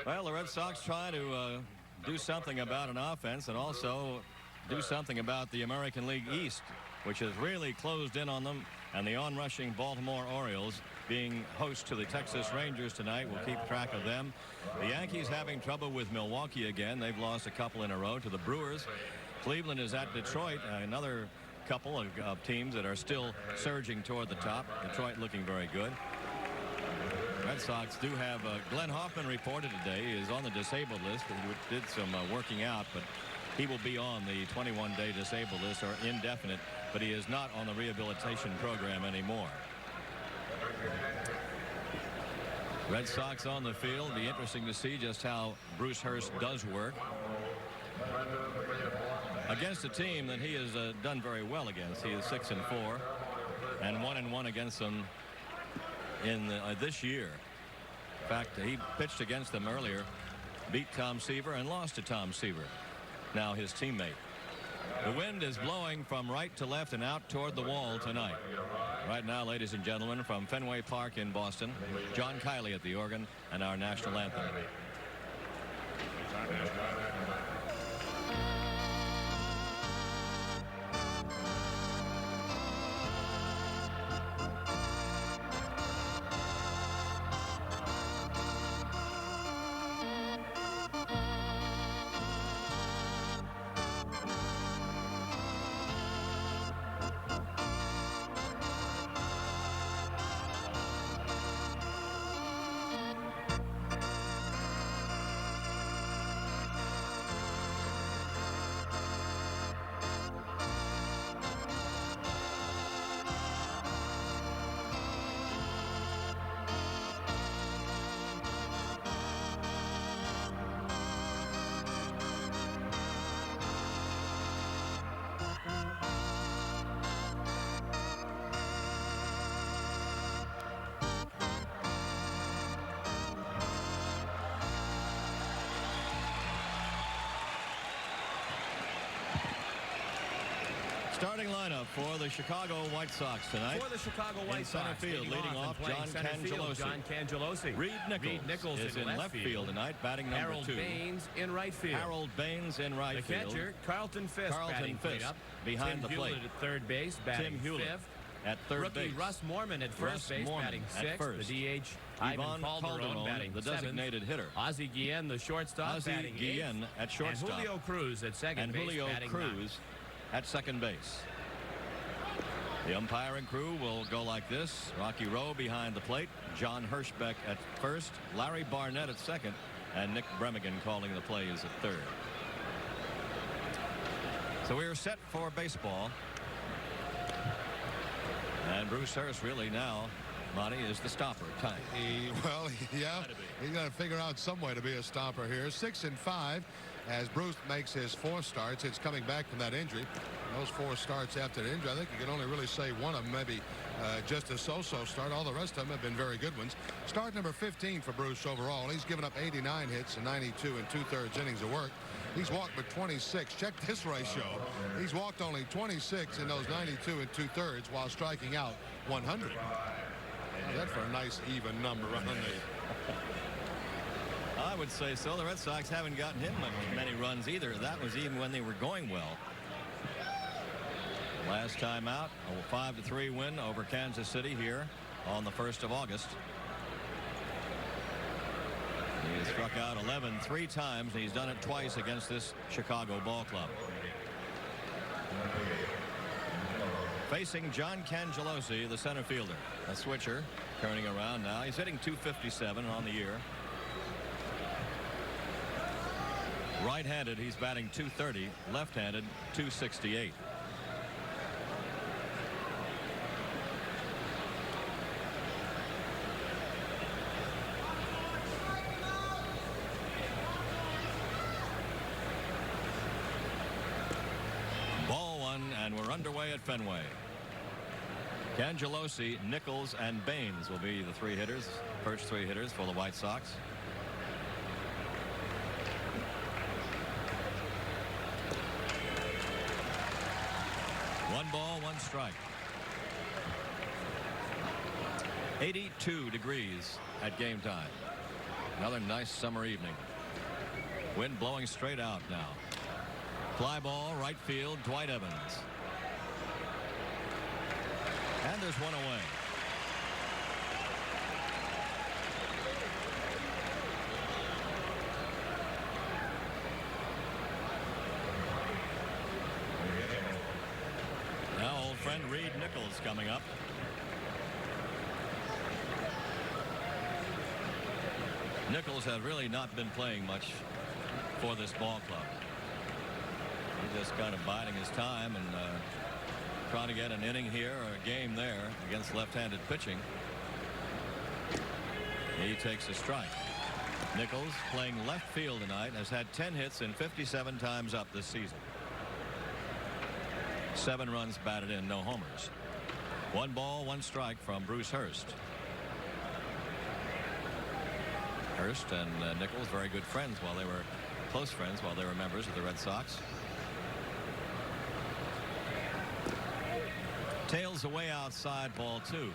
Well, the Red Sox trying to do something about an offense and also do something about the American League East, which has really closed in on them. And the on-rushing Baltimore Orioles, being host to the Texas Rangers tonight, will keep track of them. The Yankees having trouble with Milwaukee again. They've lost a couple in a row to the Brewers. Cleveland is at Detroit, another couple of teams that are still surging toward the top. Detroit looking very good. Red Sox do have Glenn Hoffman reported today. He is on the disabled list. He did some working out, but he will be on the 21-day disabled list, or indefinite, but he is not on the rehabilitation program anymore. Red Sox on the field. Be interesting to see just how Bruce Hurst does work against a team that he has done very well against. He is 6-4 and 1-1 against them in this year. In fact, he pitched against them earlier, beat Tom Seaver, and lost to Tom Seaver, now his teammate. The wind is blowing from right to left and out toward the wall tonight. Right now, ladies and gentlemen, from Fenway Park in Boston, John Kiley at the organ and our national anthem. Starting lineup for the Chicago White Sox tonight. For the Chicago White Sox, center field, leading off John Cangelosi. Reed Nichols is in left field tonight, batting number Harold 2. Baines in right field. Harold Baines in right field. The catcher, Carlton Fisk, batting cleanup. Behind Tim the plate. Hewlett at third base, batting fifth. At third Rookie base. Russ Morman at first base, batting sixth. The DH, Ivan Calderon, batting the designated hitter. Ozzie Guillen, the shortstop, batting eighth. at shortstop. And Julio Cruz at second base, batting ninth. At second base. The umpiring crew will go like this. Rocky Rowe behind the plate. John Hirschbeck at first. Larry Barnett at second. And Nick Bremigan calling the plays at third. So we are set for baseball. And Bruce Hurst really now, Monty, is the stopper type. Well, yeah, he's got to figure out some way to be a stopper here. 6-5 as Bruce makes his 4 starts. It's coming back from that injury. Those 4 starts after the injury, I think you can only really say one of them maybe just a so-so start. All the rest of them have been very good ones. Start number 15 for Bruce overall. He's given up 89 hits and 92 2/3 innings of work. He's walked but 26. Check this ratio. He's walked only 26 in those 92 2/3 while striking out 100. Now that's for a nice even number on the. I would say so. The Red Sox haven't gotten him many runs either. That was even when they were going well. Last time out, a 5-3 win over Kansas City here on the 1st of August. He has struck out 11 3 times, and he's done it twice against this Chicago ball club. Facing John Cangelosi, the center fielder. A switcher turning around now. He's hitting .257 on the year. Right-handed, he's batting .230. Left-handed, .268. Ball one, and we're underway at Fenway. Cangelosi, Nichols, and Baines will be the 3 hitters, first 3 hitters for the White Sox. One ball, one strike. 82 degrees at game time. Another nice summer evening. Wind blowing straight out now. Fly ball, right field, Dwight Evans. And there's one away. Now old friend Reed Nichols coming up. Nichols has really not been playing much for this ball club. He's just kind of biding his time and trying to get an inning here or a game there against left-handed pitching. He takes a strike. Nichols, playing left field tonight, has had 10 hits and 57 times up this season. 7 runs batted in, no homers. 1 ball, 1 strike from Bruce Hurst. Hurst and Nichols, very good friends while they were close friends while they were members of the Red Sox. Tails away outside, ball 2.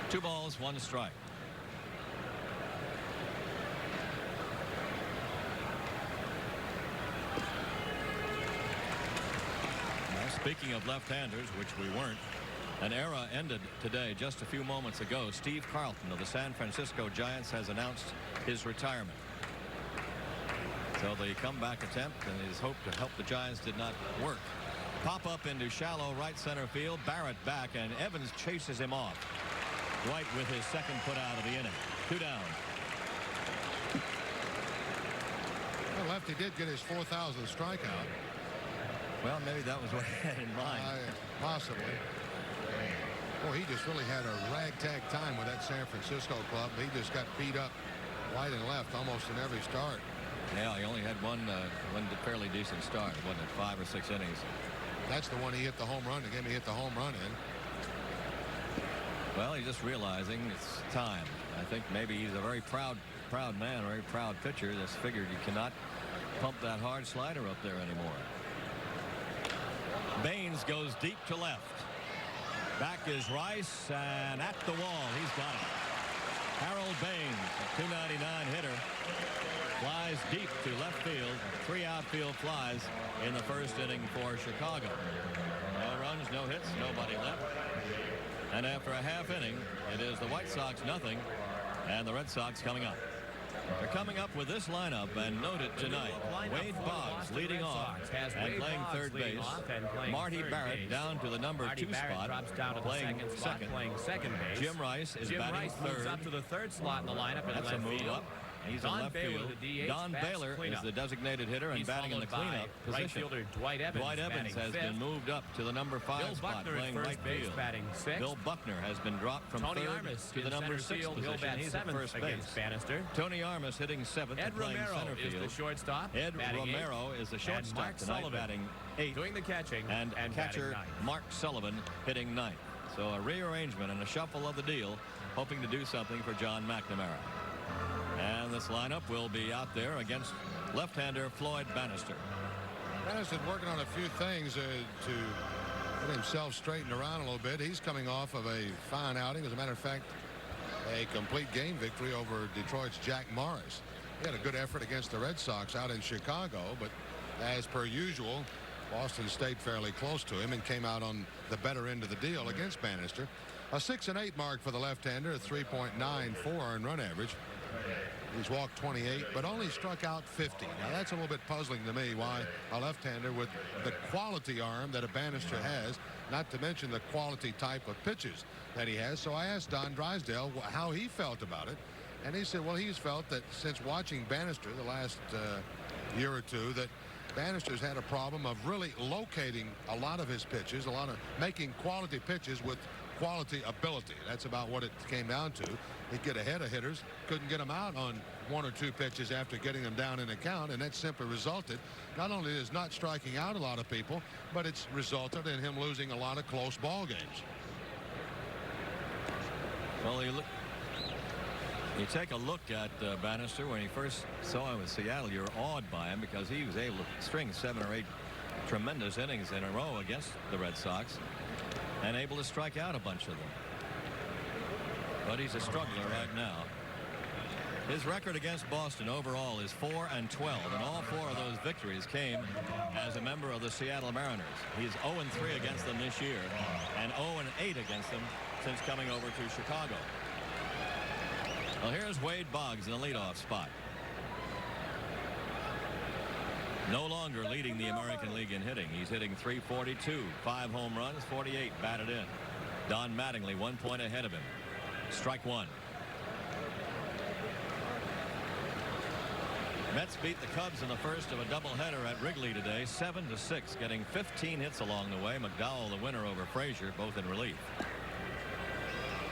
2 balls, 1 strike. Now, speaking of left-handers, which we weren't, an era ended today just a few moments ago. Steve Carlton of the San Francisco Giants has announced his retirement. So the comeback attempt and his hope to help the Giants did not work. Pop up into shallow right center field. Barrett back, and Evans chases him off. White with his second put out of the inning. 2 down. Well, Lefty did get his 4,000th strikeout. Well, maybe that was what he had in mind. Possibly. Boy, he just really had a ragtag time with that San Francisco club. He just got beat up right and left almost in every start. Yeah, he only had one fairly decent start, wasn't it? 5 or 6 innings. That's the one he hit the home run. The game he hit the home run in. Well, he's just realizing it's time. I think maybe he's a very proud man, a very proud pitcher. Just figured you cannot pump that hard slider up there anymore. Baines goes deep to left. Back is Rice, and at the wall, he's got it. Harold Baines, a .299 hitter, flies deep to left field. 3 outfield flies in the first inning for Chicago. No runs, no hits, nobody left. And after a half inning, it is the White Sox nothing, and the Red Sox coming up. They're coming up with this lineup, and noted tonight, Wade Boggs leading off and playing third base. Marty Barrett down to the number 2 spot, playing second base. Jim Rice is batting third. Up to the third slot in the lineup. That's a move up. He's in left field. Don Baylor is the designated hitter and batting in the cleanup position. Right fielder Dwight Evans has been moved up to the number 5 spot, playing right field. Bill Buckner has been dropped from third to the number 6 position. He's at first base. Tony Armas hitting 7th and playing center field. Is the shortstop. Ed Romero is the shortstop tonight, batting 8th. Doing the catching. And catcher Mark Sullivan hitting 9th. So a rearrangement and a shuffle of the deal, hoping to do something for John McNamara. And this lineup will be out there against left-hander Floyd Bannister. Bannister's working on a few things to get himself straightened around a little bit. He's coming off of a fine outing. As a matter of fact, a complete game victory over Detroit's Jack Morris. He had a good effort against the Red Sox out in Chicago, but as per usual, Boston stayed fairly close to him and came out on the better end of the deal against Bannister. A 6-8 mark for the left-hander, a 3.94 earned run average. He's walked 28, but only struck out 50. Now, that's a little bit puzzling to me, why a left-hander with the quality arm that a Bannister has, not to mention the quality type of pitches that he has. So I asked Don Drysdale how he felt about it, and he said, well, he's felt that since watching Bannister the last year or two, that Bannister's had a problem of really locating a lot of his pitches, making quality pitches with quality ability. That's about what it came down to. He'd get ahead of hitters, couldn't get them out on 1 or 2 pitches after getting them down in a count, and that simply resulted not only is not striking out a lot of people, but it's resulted in him losing a lot of close ball games. Well, you take a look at Bannister when he first saw him in Seattle. You're awed by him because he was able to string 7 or 8 tremendous innings in a row against the Red Sox and able to strike out a bunch of them. But he's a struggler right now. His record against Boston overall is 4-12, and all 4 of those victories came as a member of the Seattle Mariners. He's 0-3 against them this year and 0-8 against them since coming over to Chicago. Well, here's Wade Boggs in the leadoff spot. No longer leading the American League in hitting. He's hitting .342, 5 home runs, 48 batted in. Don Mattingly 1 point ahead of him. Strike one. Mets beat the Cubs in the first of a doubleheader at Wrigley today, 7-6, getting 15 hits along the way. McDowell the winner over Frazier, both in relief.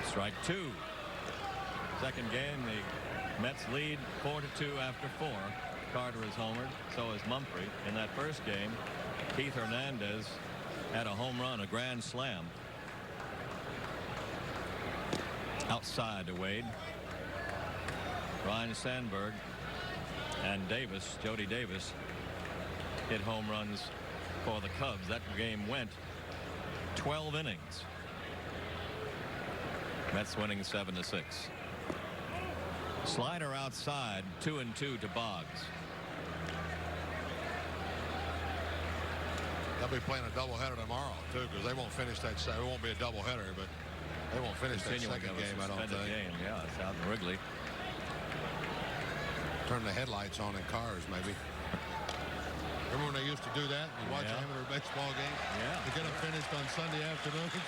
Strike two. Second game, the Mets lead 4-2 after 4. Carter is homered, so is Mumphrey. In that first game, Keith Hernandez had a home run, a grand slam. Outside to Wade. Ryan Sandberg and Davis, Jody Davis, hit home runs for the Cubs. That game went 12 innings. Mets winning 7-6. Slider outside, 2-2 to Boggs. They'll be playing a doubleheader tomorrow too, because they won't finish that. It won't be a doubleheader, but they won't finish that second game. I don't think. Yeah, it's out in Wrigley. Turn the headlights on in cars, maybe. Remember when they used to do that? You watch amateur baseball game. Yeah. To get them finished on Sunday afternoons.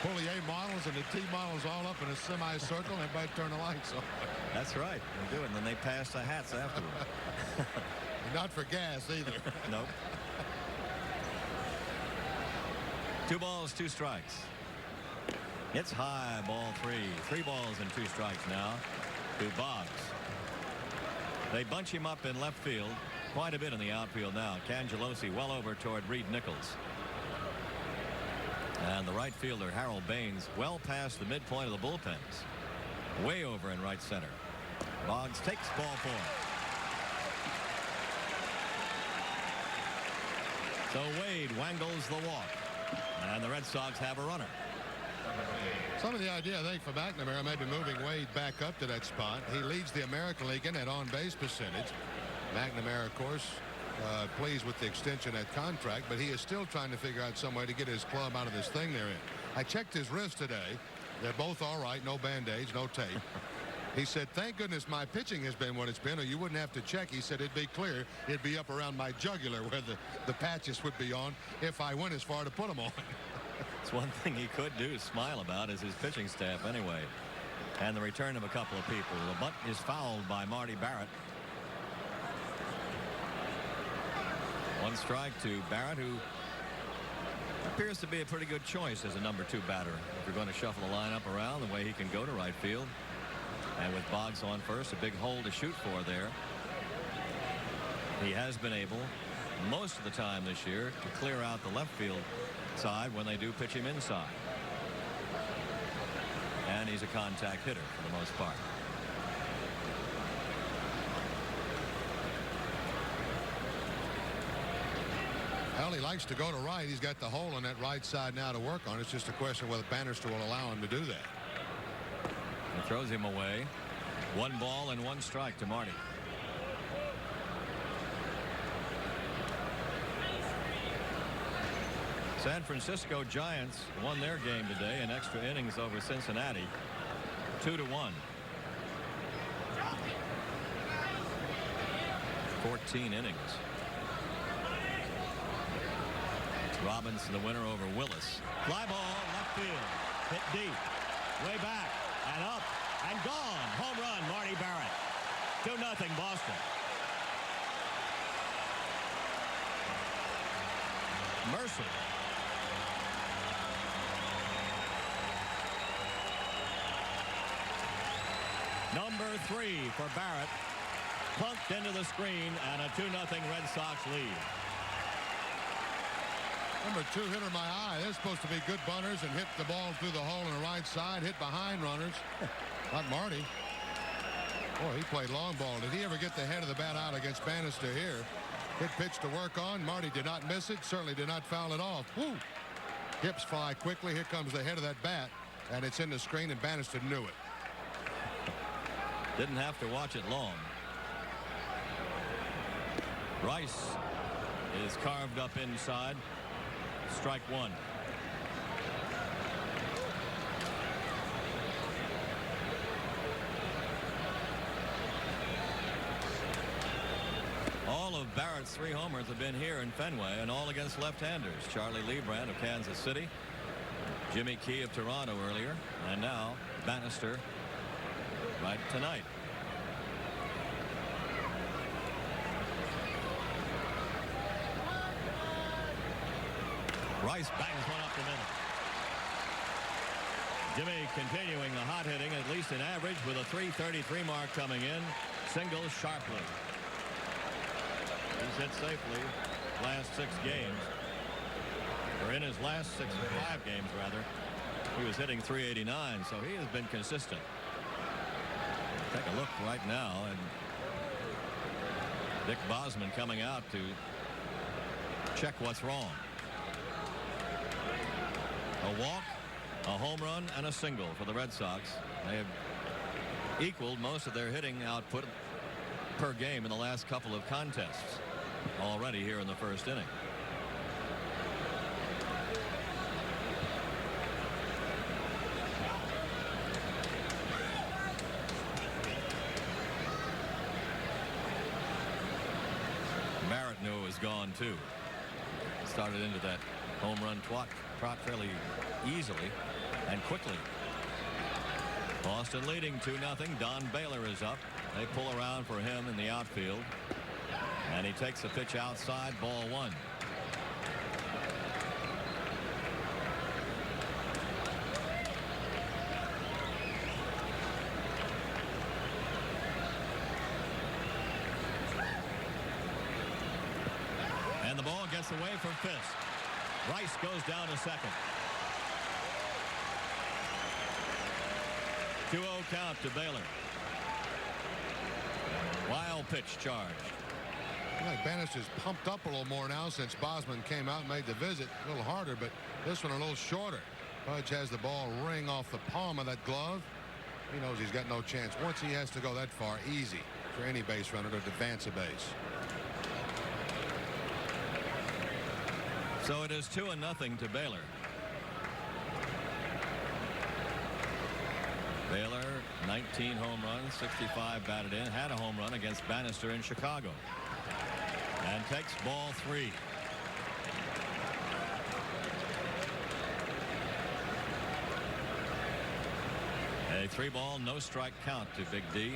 Pull the A models and the T models all up in a semicircle, and everybody turn the lights on. That's right. They do it, and then they pass the hats afterward. Not for gas either. Nope. 2 balls, 2 strikes. It's high, ball 3. 3 balls and 2 strikes now to Boggs. They bunch him up in left field quite a bit in the outfield now. Cangelosi well over toward Reed Nichols. And the right fielder, Harold Baines, well past the midpoint of the bullpens. Way over in right center. Boggs takes ball 4. So Wade wangles the walk. And the Red Sox have a runner. Some of the idea, I think, for McNamara, maybe moving Wade back up to that spot. He leads the American League in that on-base percentage. McNamara, of course, pleased with the extension of that contract, but he is still trying to figure out some way to get his club out of this thing they're in. I checked his wrist today. They're both all right. No band-aids, no tape. He said, thank goodness my pitching has been what it's been, or you wouldn't have to check. He said it'd be clear. It'd be up around my jugular where the patches would be on if I went as far to put them on. It's one thing he could do, smile about, is his pitching staff anyway. And the return of a couple of people. The bunt is fouled by Marty Barrett. 1 strike to Barrett, who appears to be a pretty good choice as a number 2 batter. If you're going to shuffle the lineup around the way he can go to right field. And with Boggs on first, a big hole to shoot for there. He has been able, most of the time this year, to clear out the left field side when they do pitch him inside. And he's a contact hitter for the most part. Well, he likes to go to right. He's got the hole on that right side now to work on. It's just a question whether Bannister will allow him to do that. He throws him away. 1 ball and 1 strike to Marty. San Francisco Giants won their game today in extra innings over Cincinnati, 2-1. 14 innings. Robinson the winner over Willis. Fly ball left field. Hit deep. Way back and up and gone. Home run, Marty Barrett. 2-0 Boston. Mercer. Number 3 for Barrett. Punked into the screen and a 2-0 Red Sox lead. Number 2 hit in my eye. They're supposed to be good bunters and hit the ball through the hole on the right side, hit behind runners. Not Marty. Boy, he played long ball. Did he ever get the head of the bat out against Bannister here? Good pitch to work on. Marty did not miss it. Certainly did not foul it off. Woo! Hips fly quickly. Here comes the head of that bat, and it's in the screen, and Bannister knew it. Didn't have to watch it long. Rice is carved up inside. Strike one. All of Barrett's 3 homers have been here in Fenway, and all against left-handers. Charlie Lebrand of Kansas City, Jimmy Key of Toronto earlier, and now Bannister right tonight. Rice bangs one up the middle. Jimmy continuing the hot hitting, at least in average, with a .333 mark coming in. Singles sharply. He's hit safely last 6 games. Or in his last 5 games, rather. He was hitting .389, so he has been consistent. Take a look right now, and Dick Bosman coming out to check what's wrong. A walk, a home run, and a single for the Red Sox. They have equaled most of their hitting output per game in the last couple of contests already here in the first inning. Barrett knew it was gone too. Started into that home run trot fairly easily and quickly. Boston leading 2-0. Don Baylor is up. They pull around for him in the outfield, and he takes a pitch outside, ball 1. And the ball gets away from Fisk. Rice goes down to second. 2-0 count to Baylor. Wild pitch charge. I think Bannister's pumped up a little more now since Bosman came out and made the visit. A little harder, but this one a little shorter. Pudge has the ball ring off the palm of that glove. He knows he's got no chance. Once he has to go that far, easy for any base runner to advance a base. So it is 2-0 to Baylor. Baylor, 19 home runs, 65 batted in, had a home run against Bannister in Chicago, and takes ball 3. A 3-ball, no strike count to Big D.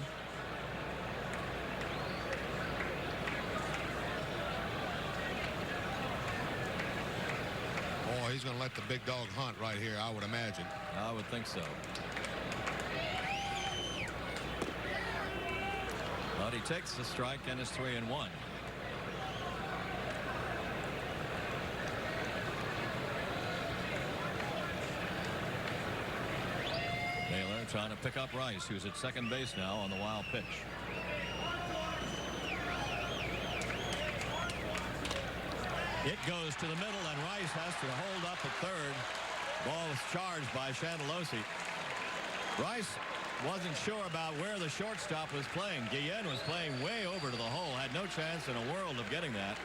He's going to let the big dog hunt right here, I would imagine. I would think so. But he takes the strike and is 3-1. Baylor trying to pick up Rice, who's at second base now on the wild pitch. It goes to the middle, and Rice has to hold up at third. Ball is charged by Chandelossi. Rice wasn't sure about where the shortstop was playing. Guillen was playing way over to the hole, had no chance in a world of getting that.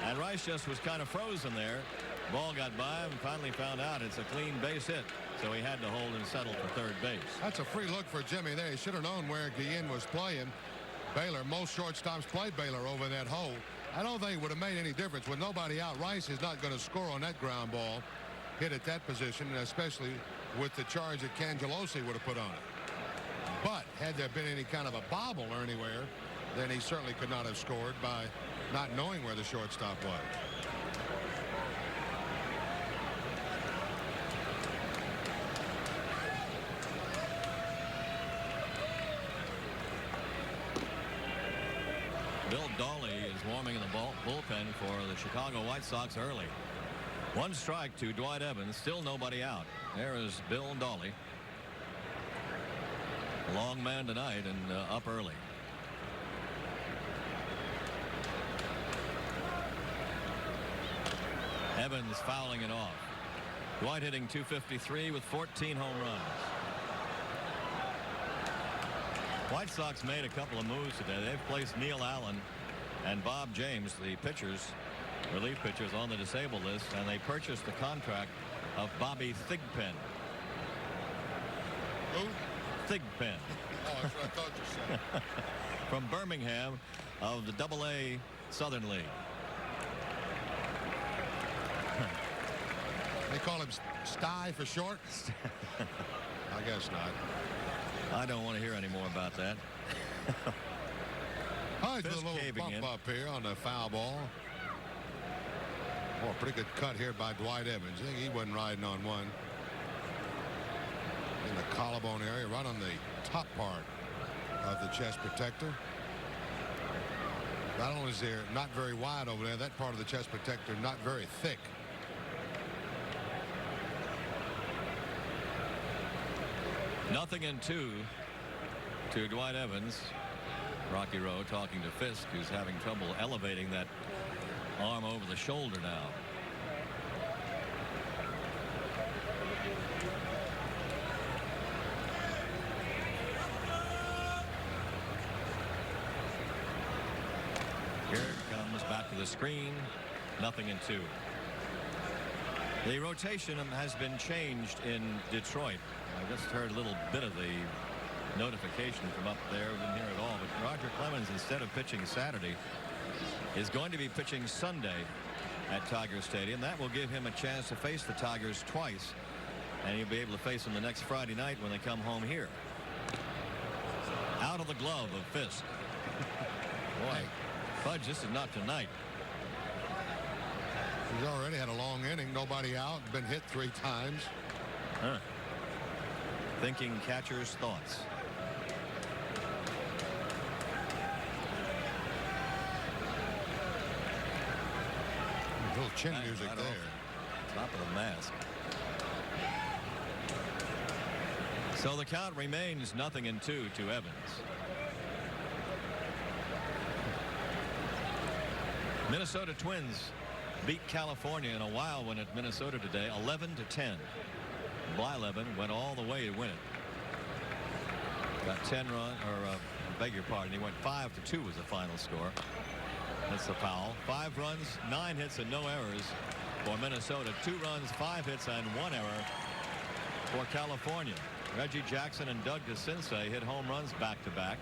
And Rice just was kind of frozen there. Ball got by him and finally found out it's a clean base hit. So he had to hold and settle for third base. That's a free look for Jimmy there. He should have known where Guillen was playing. Baylor, most shortstops played Baylor over that hole. I don't think it would have made any difference. With nobody out, Rice is not going to score on that ground ball hit at that position, and especially with the charge that Cangelosi would have put on it. But had there been any kind of a bobble or anywhere, then he certainly could not have scored by not knowing where the shortstop was. Bill Dawley is warming in the bullpen for the Chicago White Sox early. 1 strike to Dwight Evans. Still nobody out. There is Bill Dawley. Long man tonight and up early. Evans fouling it off. Dwight hitting .253 with 14 home runs. White Sox made a couple of moves today. They've placed Neil Allen and Bob James, the pitchers, relief pitchers, on the disabled list, and they purchased the contract of Bobby Thigpen. Who? Thigpen. Oh, that's what I thought you said. From Birmingham of the AA Southern League. They call him Sty for short? I guess not. I don't want to hear any more about that. Oh, he's a little bump up here on the foul ball. Oh, pretty good cut here by Dwight Evans. I think he wasn't riding on one. In the collarbone area, right on the top part of the chest protector. Not only is there not very wide over there, that part of the chest protector not very thick. Nothing in 2 to Dwight Evans. Rocky Rowe talking to Fisk, who's having trouble elevating that arm over the shoulder now. Here it comes back to the screen. Nothing in 2. The rotation has been changed in Detroit. I just heard a little bit of the notification from up there. We didn't hear it all, but Roger Clemens, instead of pitching Saturday, is going to be pitching Sunday at Tiger Stadium. That will give him a chance to face the Tigers twice, and he'll be able to face them the next Friday night when they come home here. Out of the glove of Fisk. Boy, Fudge, this is not tonight. He's already had a long inning, nobody out, been hit 3 times. Huh. Thinking catcher's thoughts. A little chin music right there. Top of the mask. So the count remains nothing in 2 to Evans. Minnesota Twins beat California in a wild one at Minnesota today, 11-10. Blyleven went all the way to win it. Got 10 runs, or beg your pardon, he went 5-2 was the final score. That's the foul. 5 runs, 9 hits, and no errors for Minnesota. 2 runs, 5 hits, and 1 error for California. Reggie Jackson and Doug DeCinces hit home runs back-to-back.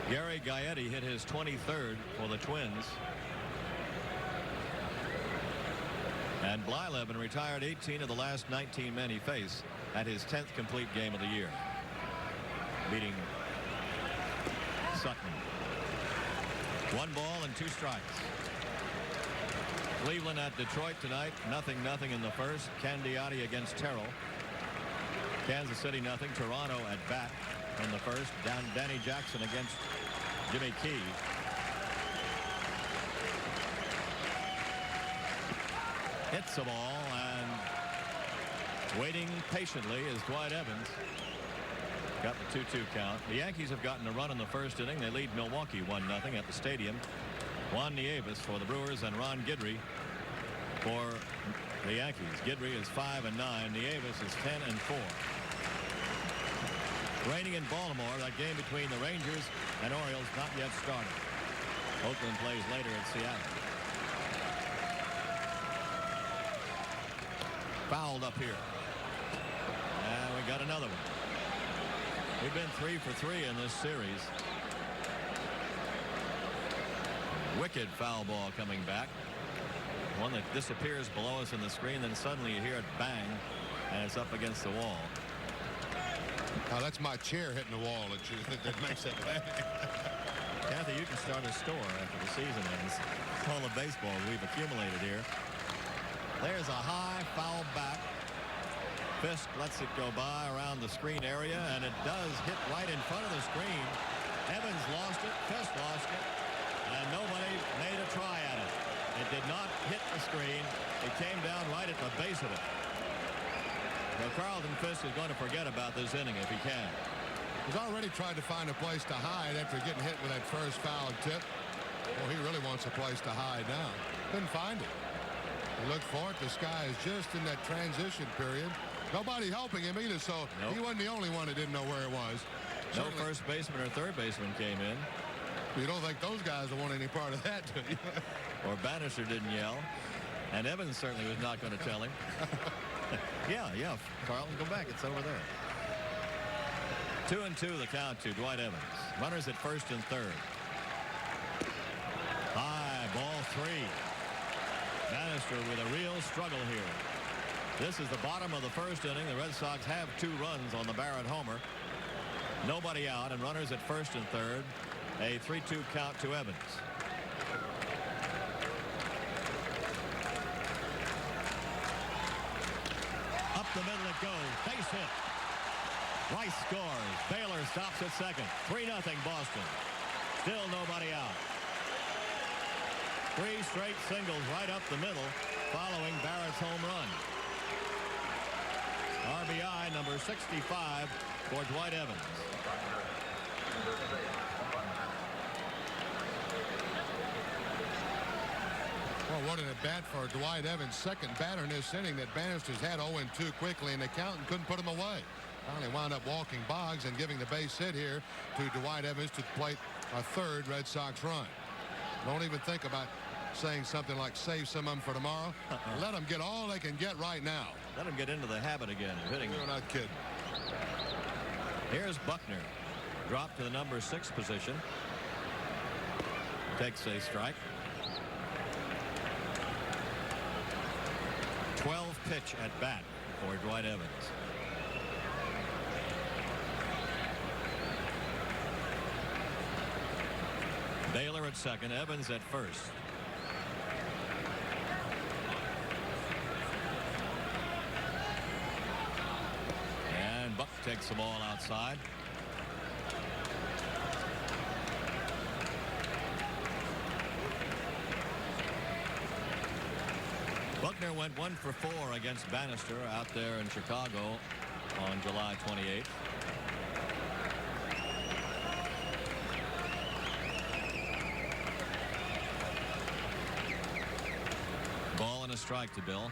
Gary Gaetti hit his 23rd for the Twins. And Blyleven retired 18 of the last 19 men he faced at his 10th complete game of the year, beating Sutton. 1 ball and 2 strikes. Cleveland at Detroit tonight. 0-0 in the first. Candiotti against Terrell. Kansas City 0. Toronto at bat in the first. Danny Jackson against Jimmy Key. Hits the ball, and waiting patiently is Dwight Evans. Got the 2-2 count. The Yankees have gotten a run in the first inning. They lead Milwaukee 1-0 at the stadium. Juan Nieves for the Brewers and Ron Guidry for the Yankees. Guidry is 5-9. Nieves is 10-4. Raining in Baltimore. That game between the Rangers and Orioles not yet started. Oakland plays later at Seattle. Fouled up here. And we got another one. We've been 3 for 3 in this series. Wicked foul ball coming back. One that disappears below us in the screen, then suddenly you hear it bang, and it's up against the wall. Oh, that's my chair hitting the wall that makes it bang. Kathy, you can start a store after the season ends. All the baseball we've accumulated here. There's a high foul back. Fisk lets it go by around the screen area, and it does hit right in front of the screen. Evans lost it. Fisk lost it. And nobody made a try at it. It did not hit the screen. It came down right at the base of it. So Carlton Fisk is going to forget about this inning if he can. He's already tried to find a place to hide after getting hit with that first foul tip. Well, he really wants a place to hide now. Couldn't find it. He looked for it. This guy is just in that transition period. Nobody helping him either, so he wasn't the only one that didn't know where it was. No first baseman or third baseman came in. You don't think those guys will want any part of that, do you? Or Bannister didn't yell. And Evans certainly was not going to tell him. Yeah, Carlton, go back. It's over there. 2-2 the count to Dwight Evans. Runners at first and third. High, ball 3. Bannister with a real struggle here. This is the bottom of the first inning. The Red Sox have 2 runs on the Barrett homer. Nobody out, and runners at first and third. A 3-2 count to Evans. Up the middle it goes. Base hit. Rice scores. Baylor stops at second. 3-0 Boston. Still nobody out. 3 straight singles right up the middle following Barrett's home run. RBI number 65 for Dwight Evans. Well, what an at-bat for Dwight Evans. Second batter in this inning that Bannister's had 0-2 quickly, and the count couldn't put him away. Finally wound up walking Boggs and giving the base hit here to Dwight Evans to plate a third Red Sox run. Don't even think about saying something like save some of them for tomorrow. Let them get all they can get right now. Let them get into the habit again of hitting. You're not kidding. Here's Buckner. Dropped to the number 6 position. Takes a strike. 12 pitch at bat for Dwight Evans. Baylor at second, Evans at first. And Buck takes the ball outside. Buckner went 1 for 4 against Bannister out there in Chicago on July 28th. Ball and a strike to Bill.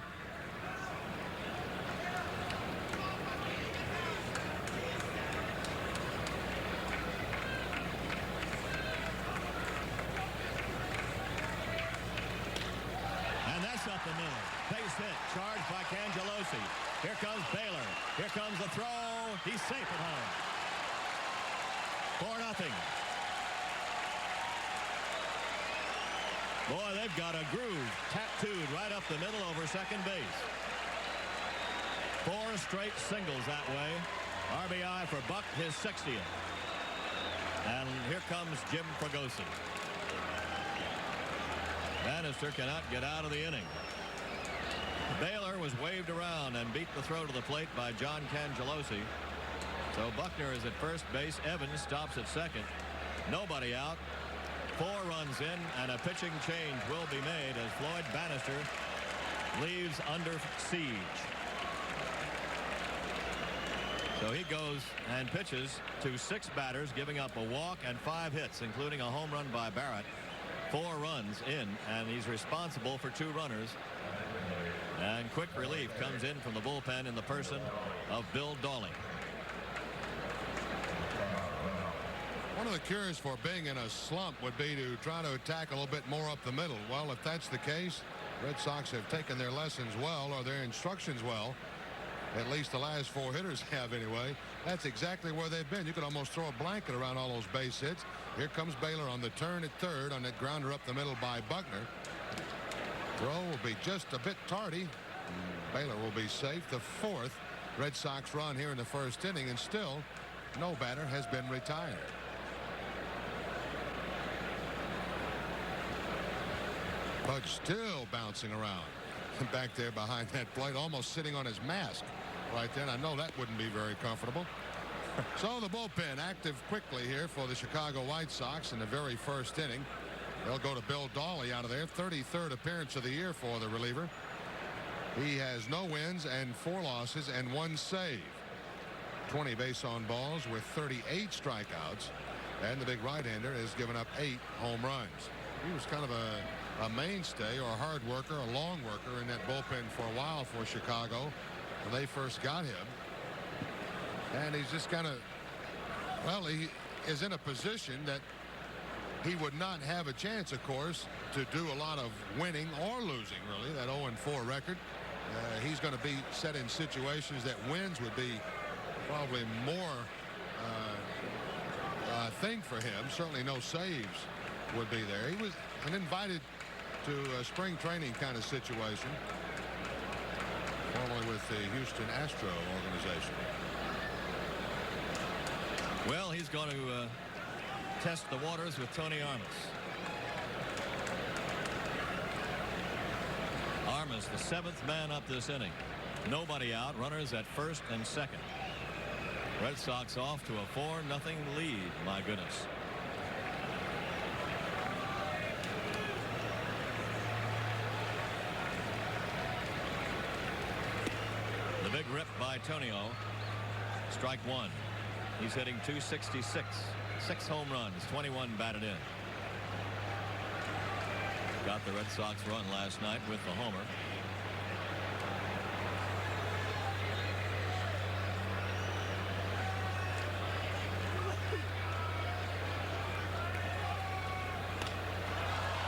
Up the middle. Base hit. Charged by Cangelosi. Here comes Baylor. Here comes the throw. He's safe at home. 4-0. Boy, they've got a groove tattooed right up the middle over second base. 4 straight singles that way. RBI for Buck, his 60th. And here comes Jim Fregosi. Bannister cannot get out of the inning. Baylor was waved around and beat the throw to the plate by John Cangelosi. So Buckner is at first base. Evans stops at second. Nobody out. 4 runs in, and a pitching change will be made as Floyd Bannister leaves under siege. So he goes and pitches to 6 batters, giving up a walk and 5 hits, including a home run by Barrett. 4 runs in, and he's responsible for 2 runners. And quick relief comes in from the bullpen in the person of Bill Dawley. One of the cures for being in a slump would be to try to attack a little bit more up the middle. Well, if that's the case, Red Sox have taken their lessons well, or their instructions well. At least the last 4 hitters have anyway. That's exactly where they've been. You could almost throw a blanket around all those base hits. Here comes Baylor on the turn at third on that grounder up the middle by Buckner. Throw will be just a bit tardy. Baylor will be safe. The 4th Red Sox run here in the first inning, and still no batter has been retired. But still bouncing around back there behind that plate, almost sitting on his mask right then. I know that wouldn't be very comfortable. So the bullpen active quickly here for the Chicago White Sox in the very first inning. They'll go to Bill Dawley out of there. 33rd appearance of the year for the reliever. He has no wins and 4 losses and 1 save. 20 base on balls with 38 strikeouts. And the big right-hander has given up 8 home runs. He was kind of a mainstay or a hard worker, a long worker in that bullpen for a while for Chicago when they first got him. And he's just kind of Well, he is in a position that he would not have a chance, of course, to do a lot of winning or losing, really. That 0-4 record. He's going to be set in situations that wins would be probably more thing for him. Certainly no saves would be there. He was an invited to a spring training kind of situation, formerly with the Houston Astro organization. Well, he's going to test the waters with Tony Armas. Armas, the 7th man up this inning. Nobody out. Runners at first and second. Red Sox off to a 4-0 lead. My goodness. The big rip by Tonio. Strike one. He's hitting .266. 6 home runs, 21 batted in. Got the Red Sox run last night with the homer.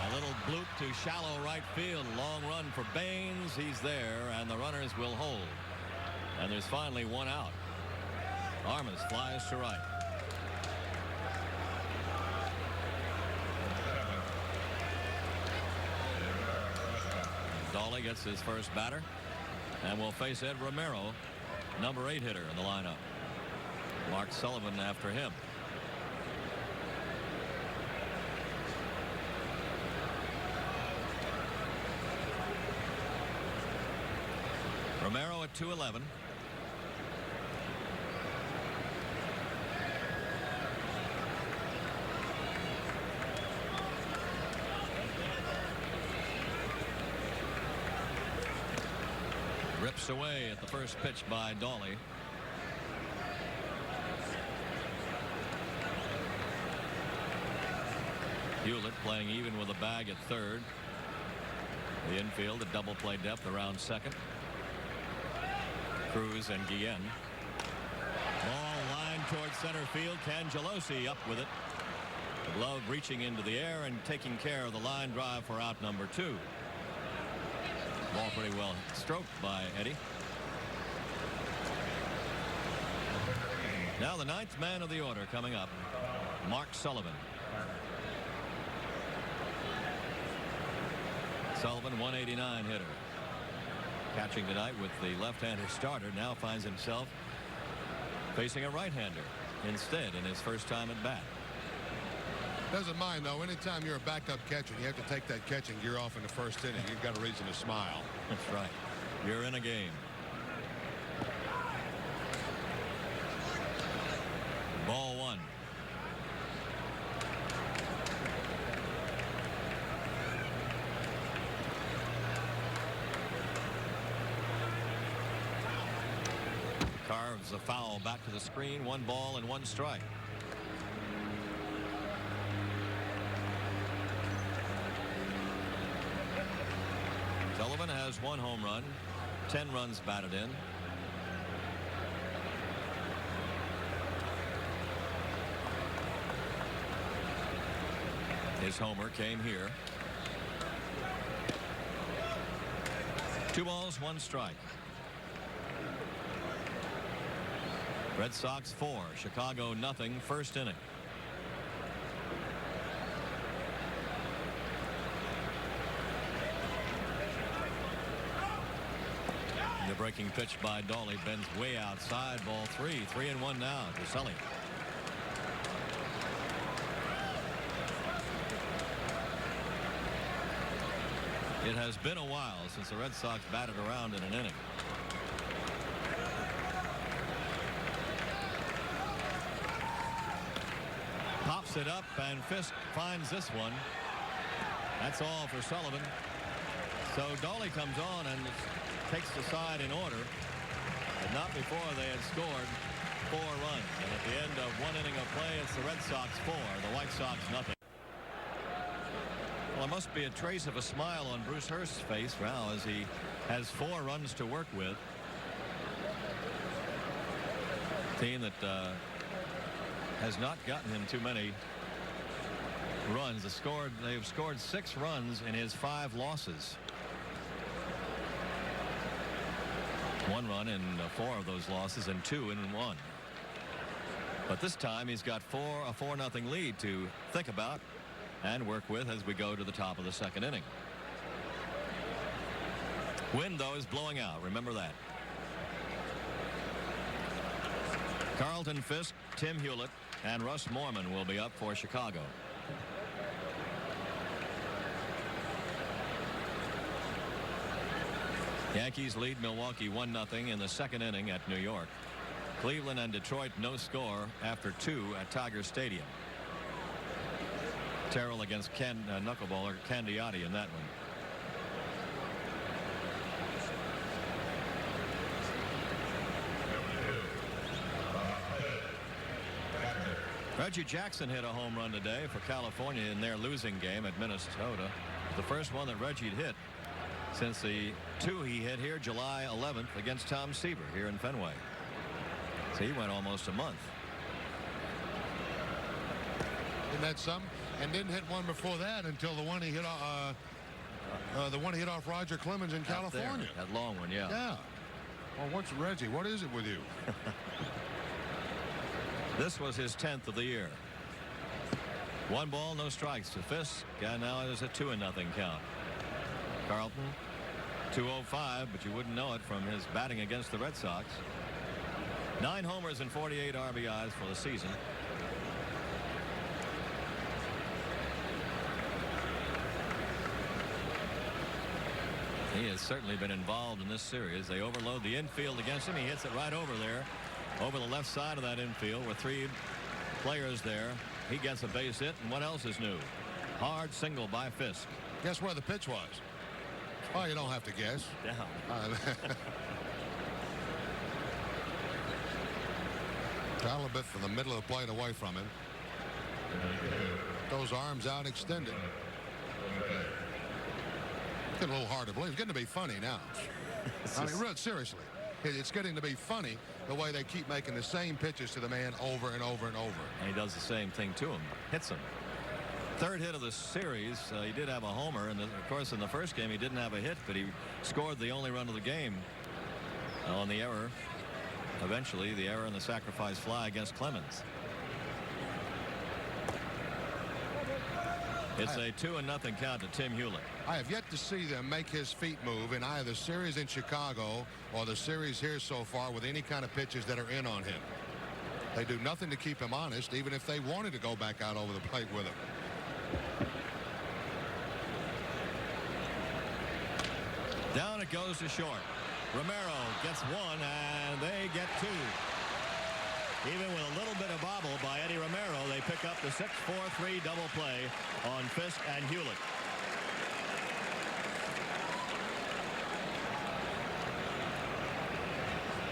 A little bloop to shallow right field. Long run for Baines. He's there, and the runners will hold. And there's finally one out. Armas flies to right. Dolly gets his first batter and will face Ed Romero, number 8 hitter in the lineup. Mark Sullivan after him. Romero at 211. Rips away at the first pitch by Dolly. Hewlett playing even with a bag at third. The infield, a double play depth around second. Cruz and Guillen. Ball lined towards center field. Cangelosi up with it. The glove reaching into the air and taking care of the line drive for out number 2. Ball pretty well stroked by Eddie. Now the 9th man of the order coming up. Mark Sullivan. Sullivan, 189 hitter. Catching tonight with the left-hander starter. Now finds himself facing a right-hander instead in his first time at bat. Doesn't mind, though. Anytime you're a backup catcher, you have to take that catching gear off in the first inning. You've got a reason to smile. That's right. You're in a game. Ball 1. Carves a foul back to the screen. 1 ball and 1 strike. Sullivan has 1 home run, 10 runs batted in. His homer came here. 2 balls, 1 strike. Red Sox 4, Chicago nothing, first inning. The breaking pitch by Dolly bends way outside. Ball 3. 3-1 now to Sully. It has been a while since the Red Sox batted around in an inning. Pops it up, and Fisk finds this one. That's all for Sullivan. So Dolly comes on and takes the side in order, but not before they had scored 4 runs. And at the end of 1 inning of play, it's the Red Sox 4, the White Sox nothing. Well, there must be a trace of a smile on Bruce Hurst's face now as he has 4 runs to work with. Team that has not gotten him too many runs. They've scored 6 runs in his 5 losses. 1 run in 4 of those losses and 2 in 1. But this time he's got a 4-0 lead to think about and work with as we go to the top of the 2nd inning. Wind, though, is blowing out. Remember that. Carlton Fisk, Tim Hewlett, and Russ Morman will be up for Chicago. Yankees lead Milwaukee 1-0 in the 2nd inning at New York. Cleveland and Detroit no score after 2 at Tiger Stadium. Terrell against knuckleballer Candiotti in that one. Reggie Jackson hit a home run today for California in their losing game at Minnesota. The first one that Reggie hit since the 2 he hit here July 11th against Tom Seaver here in Fenway. So he went almost a month. Isn't that something? And didn't hit one before that until the one he hit off Roger Clemens in California. There, that long one, yeah. Yeah. Well, what's Reggie? What is it with you? This was his 10th of the year. 1 ball, no strikes to Fisk, and now it is a 2-0 count. Carlton 205, but you wouldn't know it from his batting against the Red Sox. 9 homers and 48 RBIs for the season. He has certainly been involved in this series. They overload the infield against him. He hits it right over there, over the left side of that infield with 3 players there. He gets a base hit, and what else is new? Hard single by Fisk. Guess where the pitch was? Oh, you don't have to guess. Down. A little bit from the middle of the plate away from him. Those arms out extended. Getting a little hard to believe. It's getting to be funny now. I mean, really, seriously. It's getting to be funny the way they keep making the same pitches to the man over and over and over. And he does the same thing to him. Hits him. 3rd hit of the series. He did have a homer, and of course in the first game he didn't have a hit, but he scored the only run of the game on the error. Eventually the error in the sacrifice fly against Clemens. It's a 2-0 count to Tim Hewlett. I have yet to see them make his feet move in either the series in Chicago or the series here so far with any kind of pitches that are in on him. They do nothing to keep him honest, even if they wanted to go back out over the plate with him. Down it goes to short. Romero gets 1, and they get 2. Even with a little bit of bobble by Eddie Romero, they pick up the 6-4-3 double play on Fisk and Hewlett.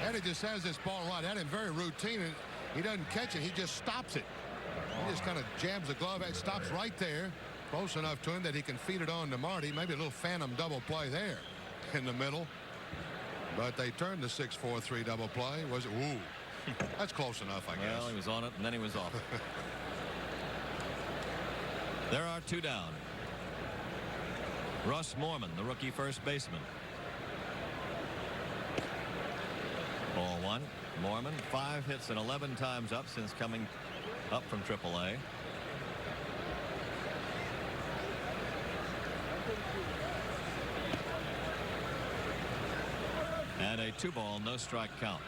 Eddie just has this ball right at him, very routine, and he doesn't catch it. He just stops it. He just kind of jams the glove and stops right there, close enough to him that he can feed it on to Marty. Maybe a little phantom double play there in the middle. But they turned the 6-4-3 double play. Was it? Ooh. That's close enough, I guess. Well, he was on it, and then he was off. There are 2 down. Russ Morman, the rookie first baseman. Ball 1. Morman, 5 hits and 11 times up since coming up from AAA. And a 2-ball, no strike count.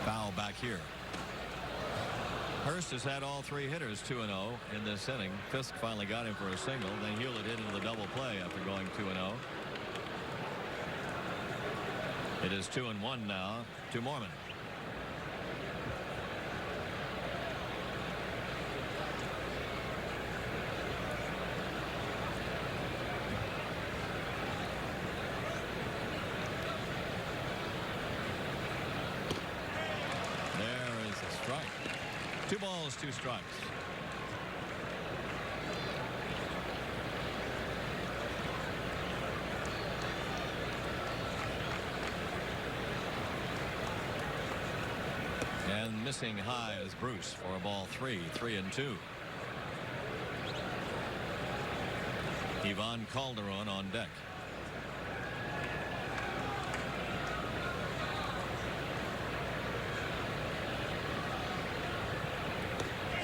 Foul back here. Hurst has had all 3 hitters 2-0 in this inning. Fisk finally got him for a single. Then Hewlett hit into the double play after going 2-0. It is 2-1 now to Morman. There is a strike. 2 balls, 2 strikes. And missing high is Bruce for a ball 3-2. Ivan Calderon on deck.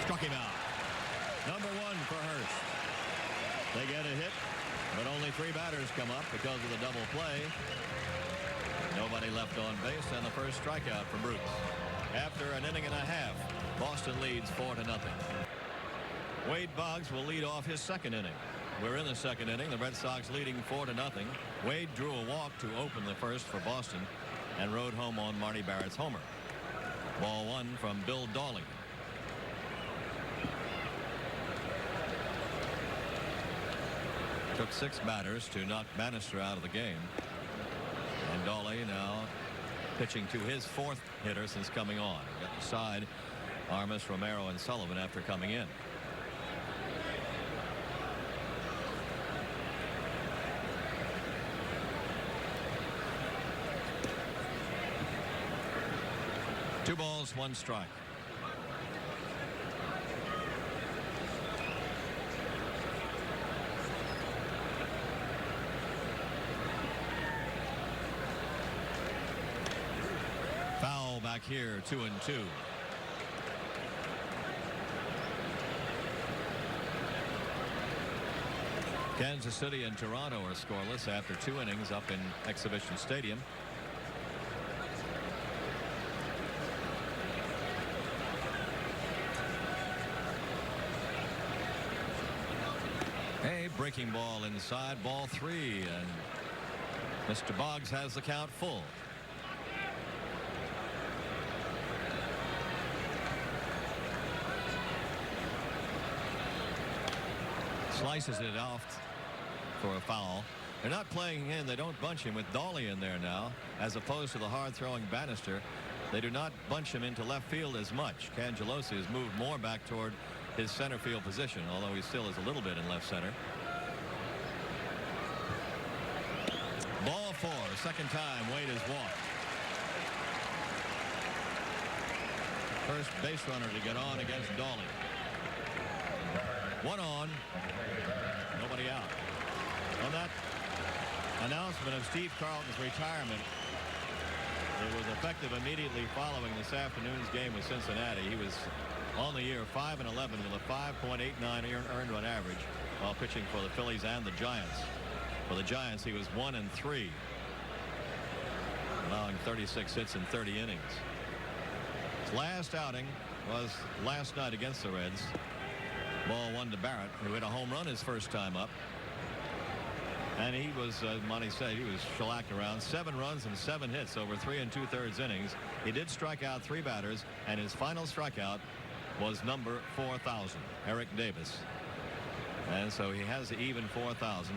Struck him out. Number 1 for Hurst. They get a hit, but only 3 batters come up because of the double play. Nobody left on base, and the first strikeout for Bruce. After an inning and a half, Boston leads 4-0. Wade Boggs will lead off his second inning. We're in the second inning. The Red Sox leading 4-0. Wade drew a walk to open the first for Boston and rode home on Marty Barrett's homer. Ball 1 from Bill Dawley. Took 6 batters to knock Bannister out of the game. And Dawley now pitching to his 4th hitter since coming on. Got beside Armas, Romero, and Sullivan after coming in. Two balls, 1 strike. Foul back here, 2-2. Kansas City and Toronto are scoreless after 2 innings up in Exhibition Stadium. A breaking ball inside, ball 3, and Mr. Boggs has the count full. Slices it off for a foul. They're not playing in. They don't bunch him with Dawley in there now, as opposed to the hard-throwing Bannister. They do not bunch him into left field as much. Cangelosi has moved more back toward his center field position, although he still is a little bit in left center. Ball 4, second time Wade has walked. First base runner to get on against Dawley. 1 on, nobody out. On that announcement of Steve Carlton's retirement, it was effective immediately following this afternoon's game with Cincinnati. He was on the year 5-11 with a 5.89 earned run average while pitching for the Phillies and the Giants. For the Giants, he was 1-3, allowing 36 hits in 30 innings. His last outing was last night against the Reds. Ball 1 to Barrett, who hit a home run his first time up. And he was, as Monty said, he was shellacked around. 7 runs and 7 hits over 3 2/3 innings. He did strike out 3 batters, and his final strikeout was number 4,000, Eric Davis. And so he has the even 4,000.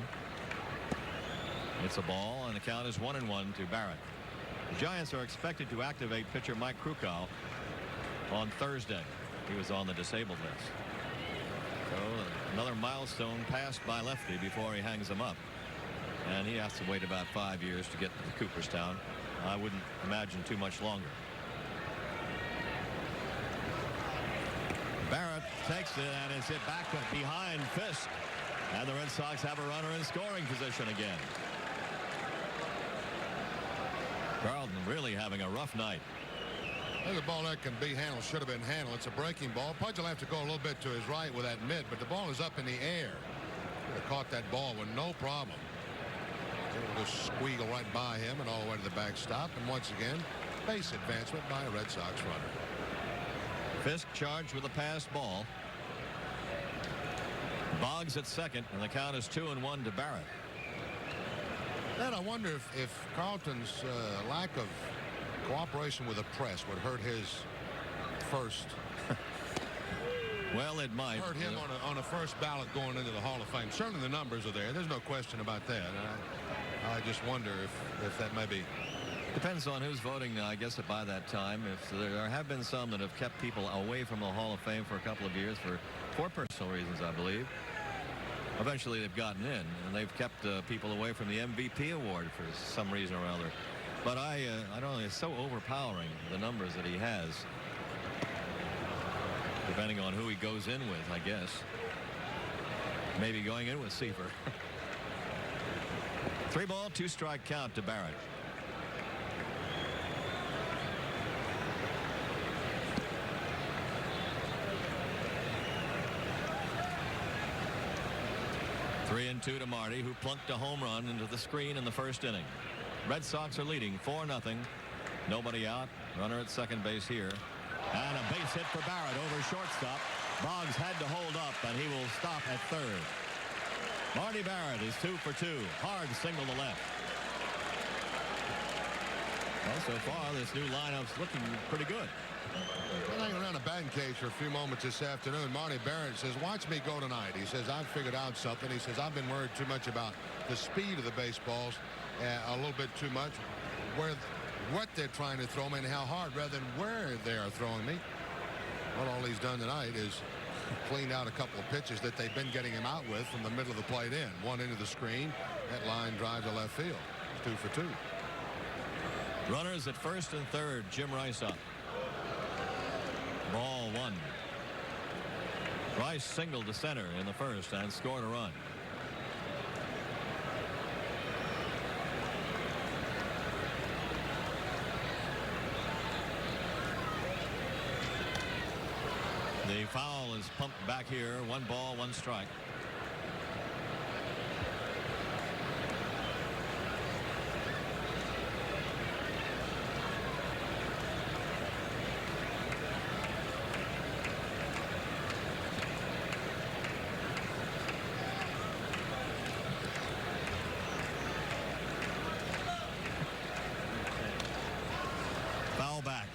It's a ball, and the count is 1-1 to Barrett. The Giants are expected to activate pitcher Mike Krukow on Thursday. He was on the disabled list. So another milestone passed by Lefty before he hangs him up. And he has to wait about 5 years to get to Cooperstown. I wouldn't imagine too much longer. Barrett takes it, and it's hit back behind Fisk. And the Red Sox have a runner in scoring position again. Carlton really having a rough night. There's a ball that can be handled, should have been handled. It's a breaking ball. Pudge will have to go a little bit to his right with that mitt, but the ball is up in the air. Could have caught that ball with no problem. Able to squeal right by him and all the way to the backstop. And once again, base advancement by a Red Sox runner. Fisk charged with a passed ball. Boggs at second, and the count is 2-1 to Barrett. And I wonder if Carlton's lack of cooperation with the press would hurt his first. Well, it might hurt him on a first ballot going into the Hall of Fame. Certainly the numbers are there. There's no question about that. I just wonder if that may be. Depends on who's voting, I guess, by that time. If there have been some that have kept people away from the Hall of Fame for a couple of years for personal reasons, I believe. Eventually they've gotten in, and they've kept people away from the MVP award for some reason or other. But I don't know, it's so overpowering, the numbers that he has. depending on who he goes in with, I guess. Maybe going in with Seaver. 3-ball, 2-strike count to Barrett. Three and 2 to Marty, who plunked a home run into the screen in the first inning. Red Sox are leading 4-0. Nobody out. Runner at second base here. And a base hit for Barrett over shortstop. Boggs had to hold up, and he will stop at third. Marty Barrett is 2 for 2. Hard single to left. Well, so far, this new lineup's looking pretty good. Hanging around a batting cage for a few moments this afternoon. Marty Barrett says, watch me go tonight. He says, I've figured out something. He says, I've been worried too much about the speed of the baseballs, a little bit too much, what they're trying to throw me and how hard rather than where they are throwing me. Well, all he's done tonight is cleaned out a couple of pitches that they've been getting him out with from the middle of the plate in. One into the screen. That line drive to left field. 2 for 2. Runners at first and third. Jim Rice up. Ball 1. Rice singled to center in the first and scored a run. The foul is pumped back here. 1 ball, 1 strike. Foul back.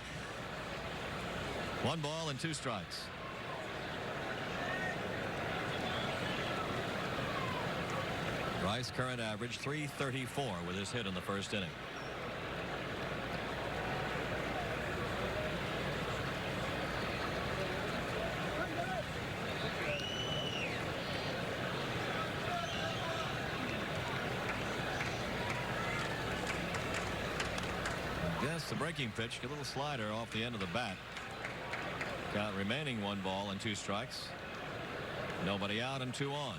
1 ball and 2 strikes. Rice current average .334 with his hit in the first inning. Yes, the breaking pitch, a little slider off the end of the bat. Count remaining 1 ball and 2 strikes. Nobody out and 2 on.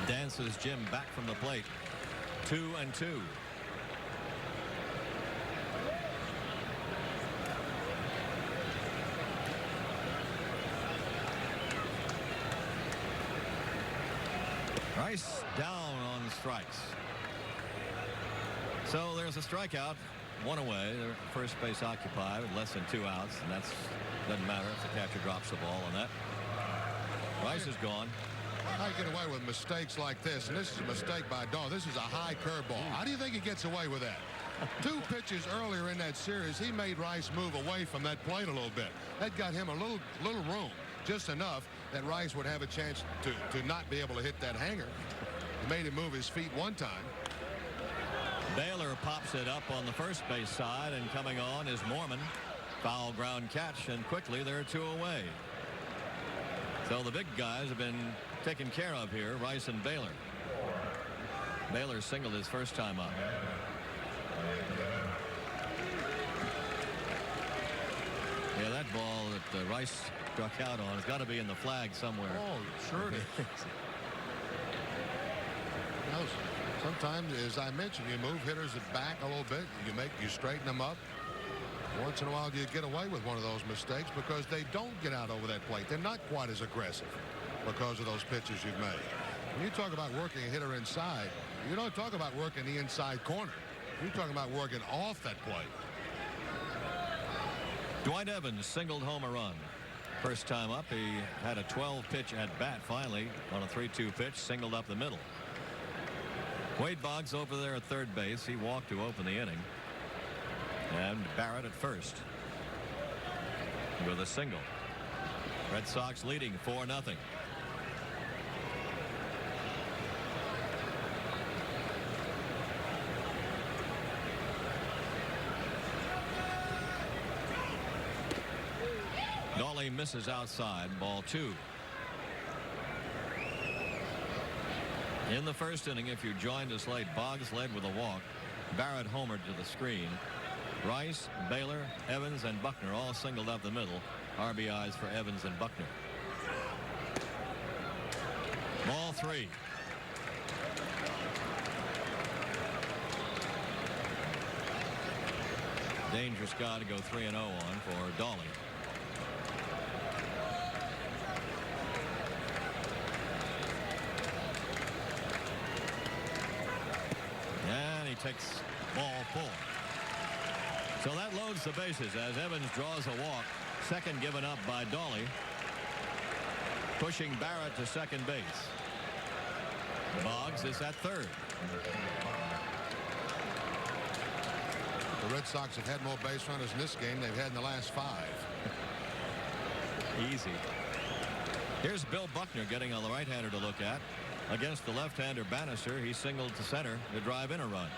Dances Jim back from the plate. 2 and 2. Rice down on strikes. So there's a strikeout, 1 away. First base occupied with less than 2 outs, and that's doesn't matter if the catcher drops the ball on that. Rice is gone. How you get away with mistakes like this? And this is a mistake by Dahl. This is a high curveball. How do you think he gets away with that? 2 pitches earlier in that series, he made Rice move away from that plate a little bit. That got him a little room, just enough that Rice would have a chance to not be able to hit that hanger. He made him move his feet 1 time. Baylor pops it up on the first base side, and coming on is Mormon. Foul ground catch, and quickly they're 2 away. So the big guys have been taken care of here, Rice and Baylor. Baylor singled his first time up. Yeah, that ball that Rice struck out on has got to be in the flag somewhere. Oh, sure it is. Sometimes, as I mentioned, you move hitters back a little bit. You straighten them up. Once in a while, you get away with one of those mistakes because they don't get out over that plate. They're not quite as aggressive because of those pitches you've made. When you talk about working a hitter inside, you don't talk about working the inside corner. You're talking about working off that plate. Dwight Evans singled home a run. First time up, he had a 12-pitch at bat finally on a 3-2 pitch, singled up the middle. Wade Boggs over there at third base. He walked to open the inning. And Barrett at first with a single. Red Sox leading 4-0. Dolly misses outside, ball 2. In the first inning, if you joined us late, Boggs led with a walk. Barrett homered to the screen. Rice, Baylor, Evans, and Buckner all singled up the middle. RBIs for Evans and Buckner. Ball 3. Dangerous guy to go 3-0 on for Dolly. And he takes ball 4. So that loads the bases as Evans draws a walk. Second given up by Dolly. Pushing Barrett to second base. Boggs is at third. The Red Sox have had more base runners in this game they've had in the last 5. Easy. Here's Bill Buckner getting a right-hander to look at. Against the left-hander Bannister, he singled to center to drive in a run.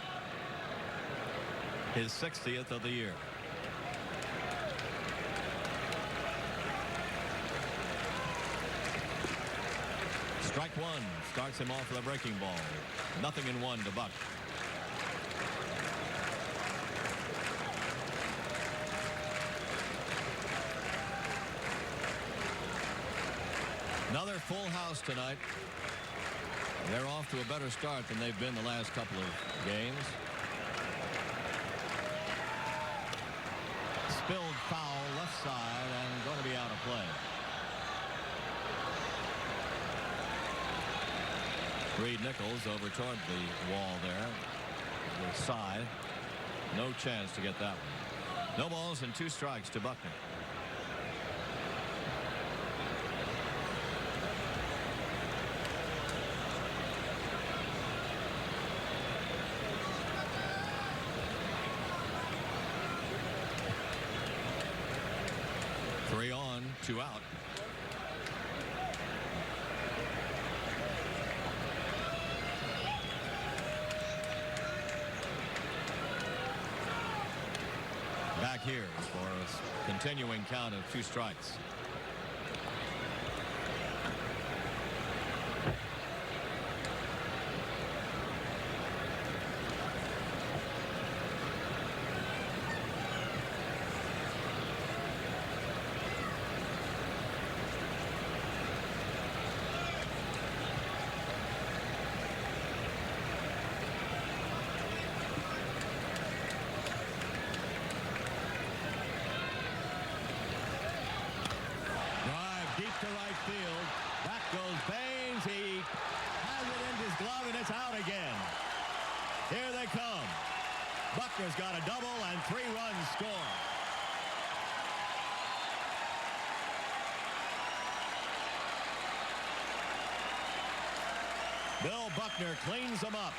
His 60th of the year. Strike 1 starts him off with a breaking ball. 0-1 to Buck. Another full house tonight. They're off to a better start than they've been the last couple of games. Spilled foul left side and going to be out of play. Reed Nichols over toward the wall there. The side. No chance to get that one. No balls and 2 strikes to Buckner. Three on, 2 out. Back here for a continuing count of 2 strikes. To right field. Back goes Baines. He has it in his glove and it's out again. Here they come. Buckner's got a double and 3 runs score. Bill Buckner cleans them up.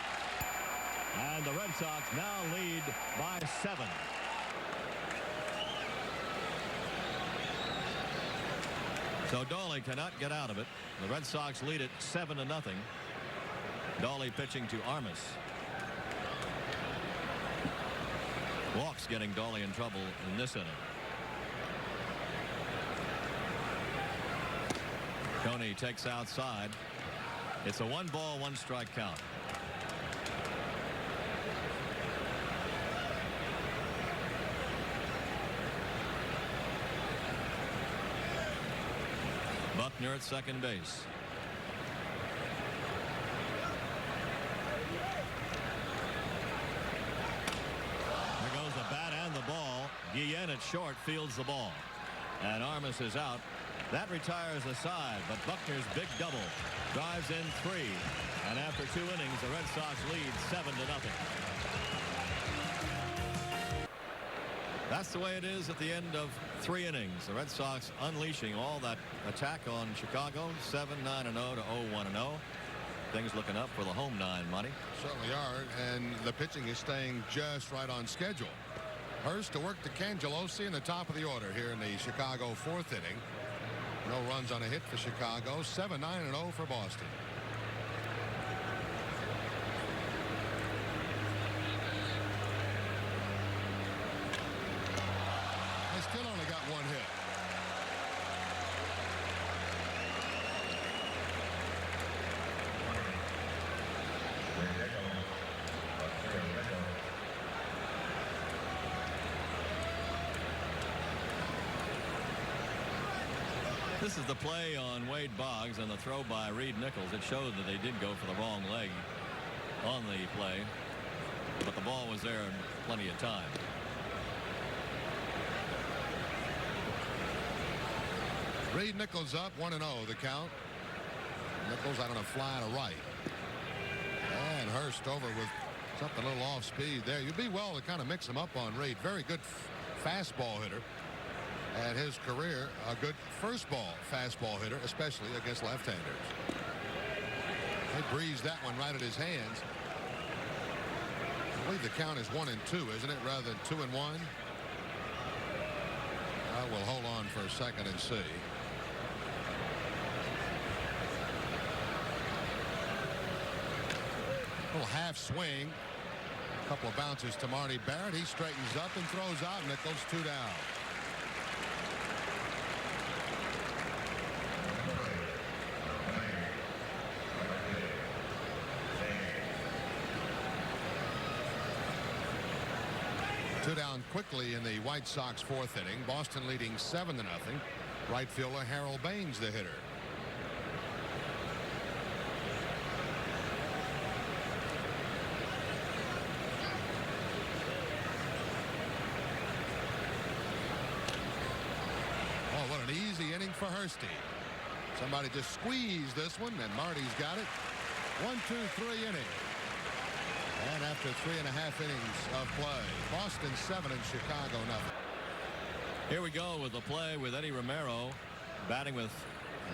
And the Red Sox now lead by 7. So Dolly cannot get out of it. The Red Sox lead it 7-0. Dolly pitching to Armas. Walks getting Dolly in trouble in this inning. Coney takes outside. It's a 1-ball, 1-strike count. Buckner at second base. There goes the bat and the ball. Guillen at short fields the ball. And Armas is out. That retires a side, but Buckner's big double drives in 3. And after 2 innings, the Red Sox lead 7-0. That's the way it is at the end of 3 innings. The Red Sox unleashing all that attack on Chicago. 7-9-0 to 0-1-0. Things looking up for the home 9, Monty. Certainly are, and the pitching is staying just right on schedule. Hurst to work to Cangelosi in the top of the order here in the Chicago 4th inning. No runs on a hit for Chicago. 7-9-0 for Boston. Still only got 1 hit. This is the play on Wade Boggs and the throw by Reed Nichols. It showed that they did go for the wrong leg on the play, but the ball was there in plenty of time. Reed Nichols up 1-0 the count. Nichols out on a fly to right. And Hurst over with something a little off speed there. You'd be well to kind of mix him up on Reed. Very good fastball hitter at his career. A good first ball fastball hitter, especially against left-handers. They breezed that one right at his hands. I believe the count is 1-2, isn't it, rather than 2-1? I will hold on for a second and see. Little half swing. A couple of bounces to Marty Barrett. He straightens up and throws out. Nichols 2 down. Two down quickly in the White Sox 4th inning. Boston leading 7-0. Right fielder Harold Baines the hitter. Oh, what an easy inning for Hurst. Somebody just squeezed this one, and Marty's got it. 1-2-3 inning. And after 3.5 innings of play, Boston 7 and Chicago nothing. Here we go with the play with Eddie Romero batting with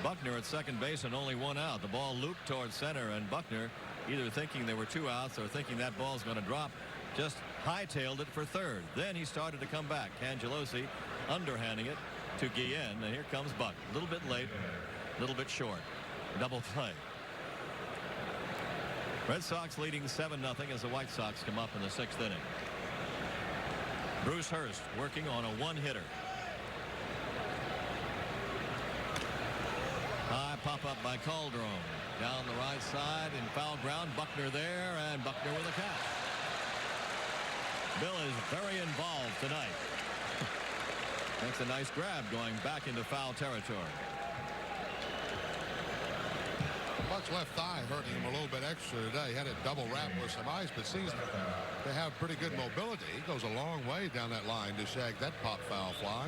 Buckner at second base and only 1 out. The ball looped towards center, and Buckner, either thinking there were 2 outs or thinking that ball's going to drop, just hightailed it for third. Then he started to come back. Cangelosi underhanding it to Guillen, and here comes Buck. A little bit late, a little bit short. Double play. Red Sox leading 7-0 as the White Sox come up in the 6th inning. Bruce Hurst working on a 1-hitter. High pop-up by Calderon. Down the right side in foul ground. Buckner there, and Buckner with a catch. Bill is very involved tonight. That's a nice grab going back into foul territory. Buck's left thigh hurting him a little bit extra today. He had a double wrap with some ice, but seems to have pretty good mobility. He goes a long way down that line to shag that pop foul fly.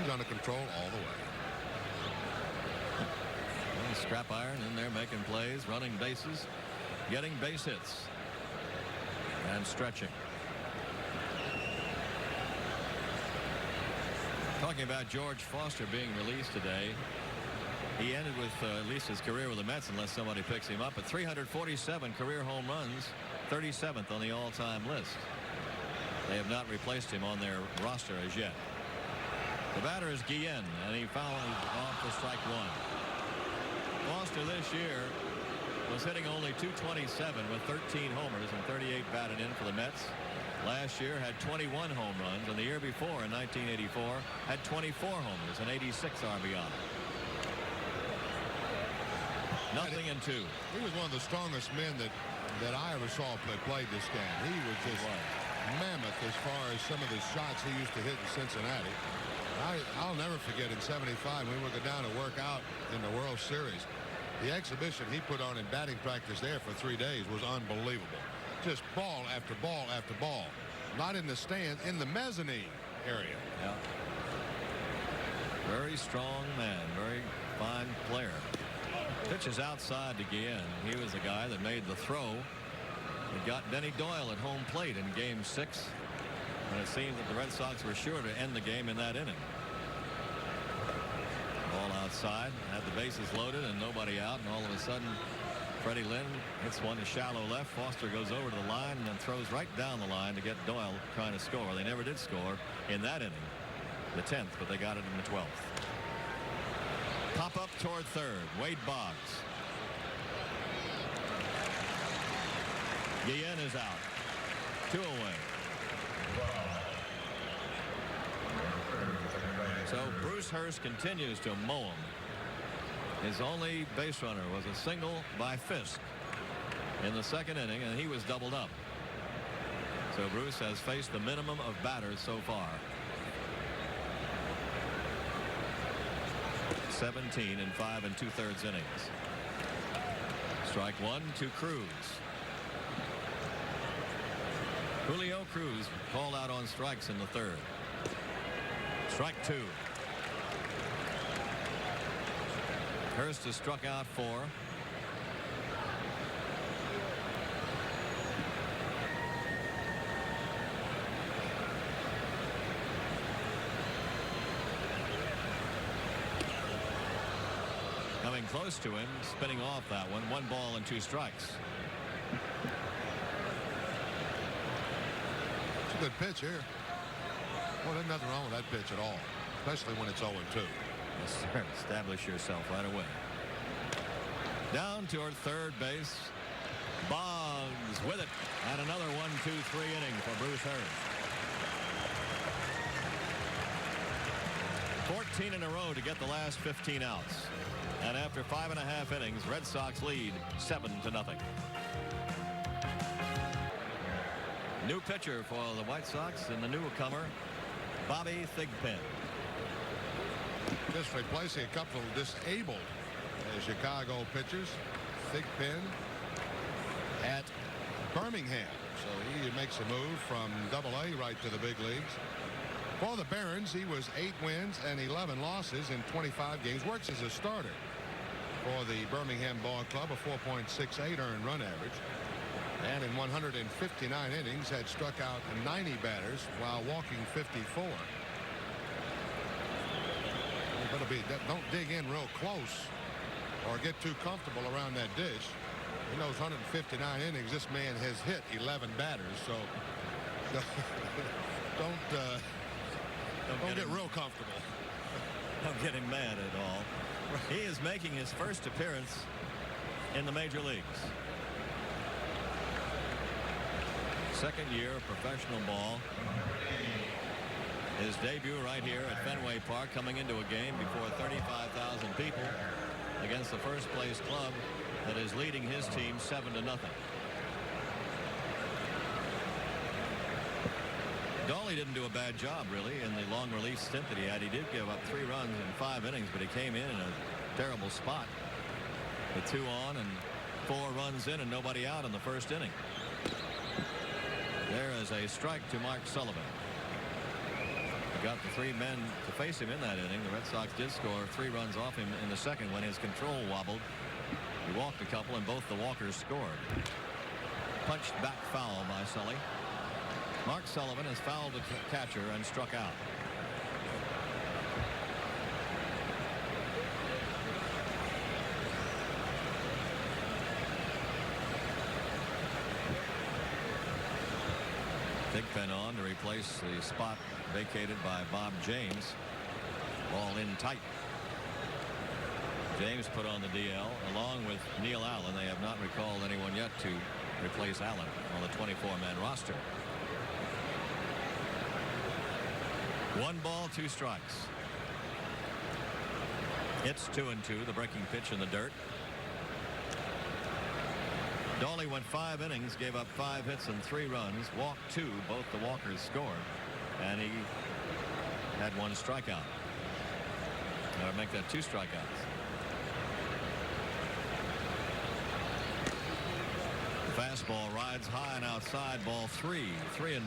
He's under control all the way. Well, scrap iron in there making plays, running bases, getting base hits, and stretching. Talking about George Foster being released today. He ended with at least his career with the Mets, unless somebody picks him up, at 347 career home runs, 37th on the all-time list. They have not replaced him on their roster as yet. The batter is Guillen, and he fouled off for strike 1. Foster this year was hitting only .227 with 13 homers and 38 batted in for the Mets. Last year had 21 home runs, and the year before, in 1984, had 24 homers and 86 RBI. Nothing in 2. He was one of the strongest men that I ever saw played this game. He was just mammoth as far as some of the shots he used to hit in Cincinnati. I'll never forget in '75 when we would go down to work out in the World Series. The exhibition he put on in batting practice there for 3 days was unbelievable. Just ball after ball after ball. Not in the stands, in the mezzanine area. Yeah. Very strong man, very fine player. Pitches outside to Guillen. He was the guy that made the throw that got Denny Doyle at home plate in Game 6. And it seemed that the Red Sox were sure to end the game in that inning. Ball outside, had the bases loaded and nobody out, and all of a sudden Freddie Lynn hits one to shallow left. Foster goes over to the line and then throws right down the line to get Doyle trying to score. They never did score in that inning, the 10th, but they got it in the 12th. Pop up toward third. Wade Boggs. Guillen is out. 2 away. So Bruce Hurst continues to mow him. His only base runner was a single by Fisk in the 2nd inning, and he was doubled up. So Bruce has faced the minimum of batters so far. 17 in 5 2/3 innings. Strike one to Cruz. Julio Cruz called out on strikes in the third. Strike two. Hurst has struck out 4. Coming close to him, spinning off that one. 1 ball and 2 strikes. It's a good pitch here. Well, there's nothing wrong with that pitch at all, especially when it's 0-2. Yes, sir. Establish yourself right away. Down toward third base. Boggs with it. And another 1-2-3 inning for Bruce Hurst. 14 in a row to get the last 15 outs. And after 5.5 innings, Red Sox lead 7-0. New pitcher for the White Sox and the newcomer, Bobby Thigpen. Just replacing a couple of disabled Chicago pitchers. Thigpen at Birmingham. So he makes a move from Double-A right to the big leagues. For the Barons, he was 8 wins and 11 losses in 25 games. Works as a starter for the Birmingham Ball Club, a 4.68 earned run average. And in 159 innings had struck out 90 batters while walking 54. Don't dig in real close or get too comfortable around that dish. In those 159 innings, this man has hit 11 batters. So don't get real comfortable. Don't get him mad at all. He is making his first appearance in the major leagues. Second year of professional ball. His debut right here at Fenway Park, coming into a game before 35,000 people against the first place club that is leading his team 7-0. Dolly didn't do a bad job really in the long relief stint that he had. He did give up 3 runs in 5 innings, but he came in a terrible spot with 2 on and 4 runs in and nobody out in the first inning. There is a strike to Mark Sullivan. He got the 3 men to face him in that inning. The Red Sox did score 3 runs off him in the second when his control wobbled. He walked a couple and both the walkers scored. Punched back foul by Sully. Mark Sullivan has fouled the catcher and struck out. Thigpen on to replace the spot vacated by Bob James. Ball in tight. James put on the DL along with Neil Allen. They have not recalled anyone yet to replace Allen on the 24-man roster. 1 ball, 2 strikes. It's 2-2. The breaking pitch in the dirt. Dolly went 5 innings, gave up 5 hits and 3 runs, walked 2. Both the walkers scored, and he had 1 strikeout. That would make that 2 strikeouts. The fastball rides high and outside. Ball 3, 3-2.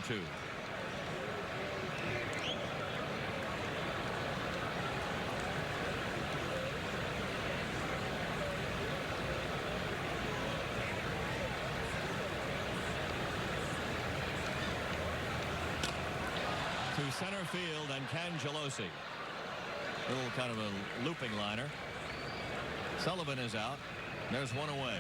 To center field and Cangelosi. Little kind of a looping liner. Sullivan is out. There's 1 away.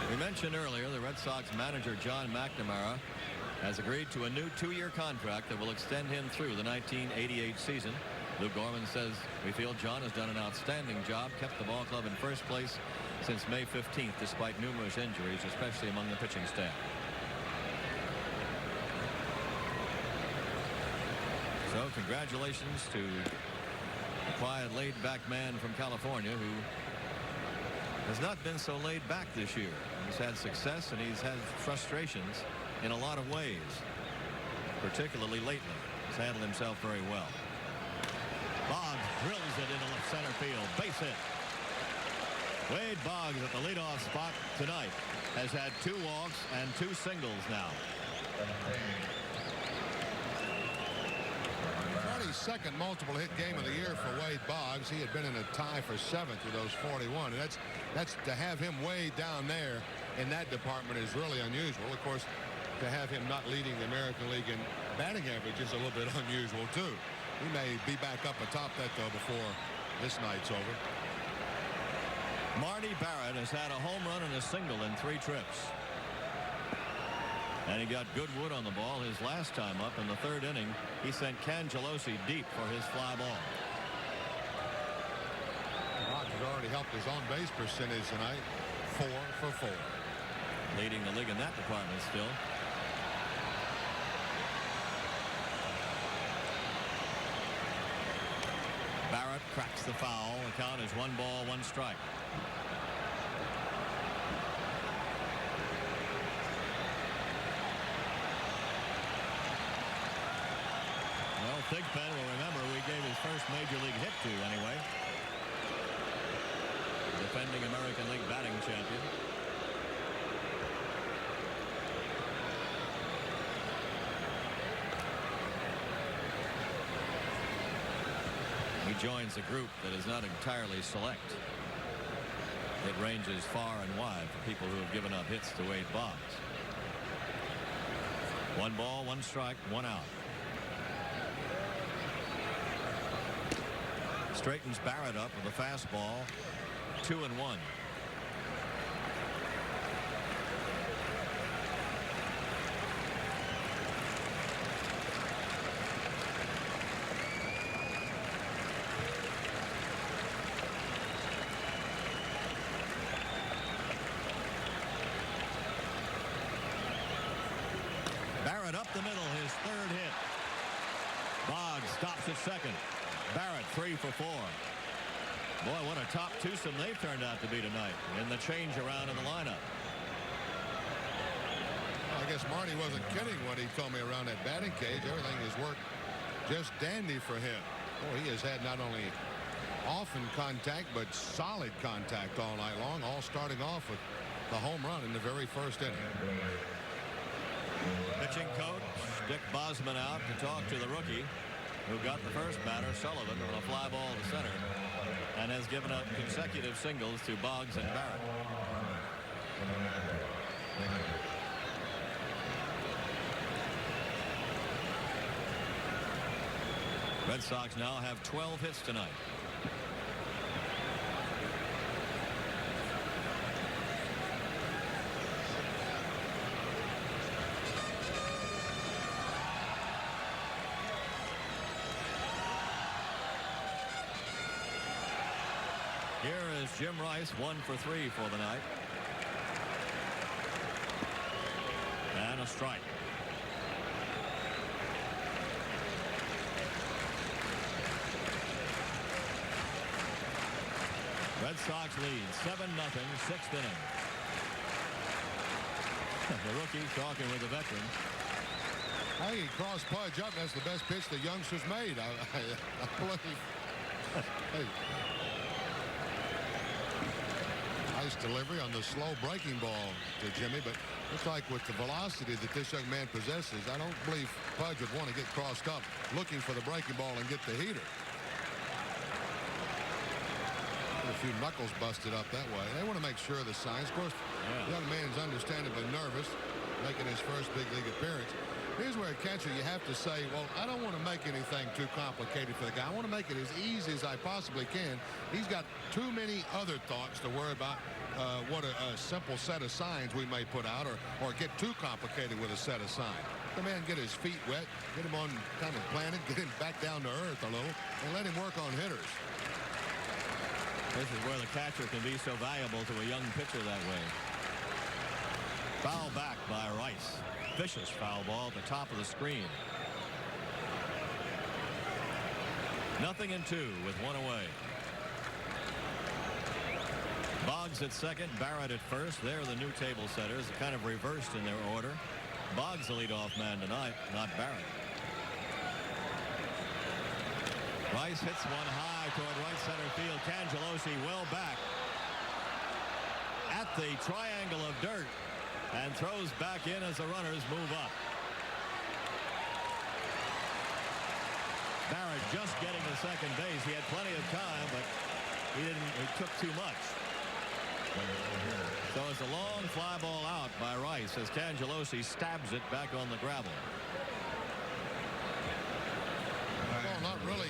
We mentioned earlier the Red Sox manager John McNamara has agreed to a new 2-year contract that will extend him through the 1988 season. Lou Gorman says, "We feel John has done an outstanding job, kept the ball club in first place since May 15th, despite numerous injuries, especially among the pitching staff." So congratulations to the quiet, laid-back man from California who has not been so laid back this year. He's had success and he's had frustrations in a lot of ways, particularly lately. He's handled himself very well. Boggs drills it into left center field. Base hit. Wade Boggs at the leadoff spot tonight has had 2 walks and 2 singles now. 42nd multiple hit game of the year for Wade Boggs. He had been in a tie for 7th with those 41. And that's to have him way down there in that department is really unusual. Of course, to have him not leading the American League in batting average is a little bit unusual too. He may be back up atop that though before this night's over. Marty Barrett has had a home run and a single in 3 trips. And he got good wood on the ball his last time up in the 3rd inning. He sent Cangelosi deep for his fly ball. Boggs has already helped his on base percentage tonight. 4 for 4. Leading the league in that department still. Barrett cracks the foul. The count is 1 ball, 1 strike. Well, Thigpen will remember we gave his first major league hit to anyway. Defending American League batting champion. He joins a group that is not entirely select. It ranges far and wide for people who have given up hits to Wade Boggs. 1 ball, 1 strike, 1 out. Straightens Barrett up with a fastball. 2-1. Barrett up the middle, his 3rd hit. Boggs stops at second. Barrett 3 for 4. Boy, what a top twosome they've turned out to be tonight in the change around in the lineup. Well, I guess Marty wasn't kidding when he told me around that batting cage. Everything has worked just dandy for him. Boy, he has had not only often contact, but solid contact all night long, all starting off with the home run in the very first inning. Pitching coach Dick Bosman out to talk to the rookie who got the first batter, Sullivan, on a fly ball to center, and has given up consecutive singles to Boggs and Barrett. Red Sox now have 12 hits tonight. Here is Jim Rice, 1 for 3 for the night. And a strike. Red Sox lead 7-0, 6th inning. The rookie talking with the veteran. Hey, he crossed Pudge up. That's the best pitch the youngsters made. I believe. Hey. Nice delivery on the slow breaking ball to Jimmy, but looks like with the velocity that this young man possesses, I don't believe Pudge would want to get crossed up looking for the breaking ball and get the heater. A few knuckles busted up that way. They want to make sure of the signs. Of course, the young man's understandably nervous, making his first big league appearance. Here's where a catcher, you have to say, well, I don't want to make anything too complicated for the guy. I want to make it as easy as I possibly can. He's got too many other thoughts to worry about what a simple set of signs we may put out or get too complicated with a set of signs. The man get his feet wet, get him on kind of planted, get him back down to earth a little, and let him work on hitters. This is where the catcher can be so valuable to a young pitcher that way. Foul back by Rice. Vicious foul ball at the top of the screen. 0-2 with 1 away. Boggs Boggs at second, Barrett at first. They're the new table setters, kind of reversed in their order. Boggs the leadoff man tonight, not Barrett. Rice hits one high toward right center field. Cangelosi well back at the triangle of dirt and throws back in as the runners move up. Barrett just getting to second base. He had plenty of time, but he took too much. So it's a long fly ball out by Rice as Cangelosi stabs it back on the gravel. Well, not really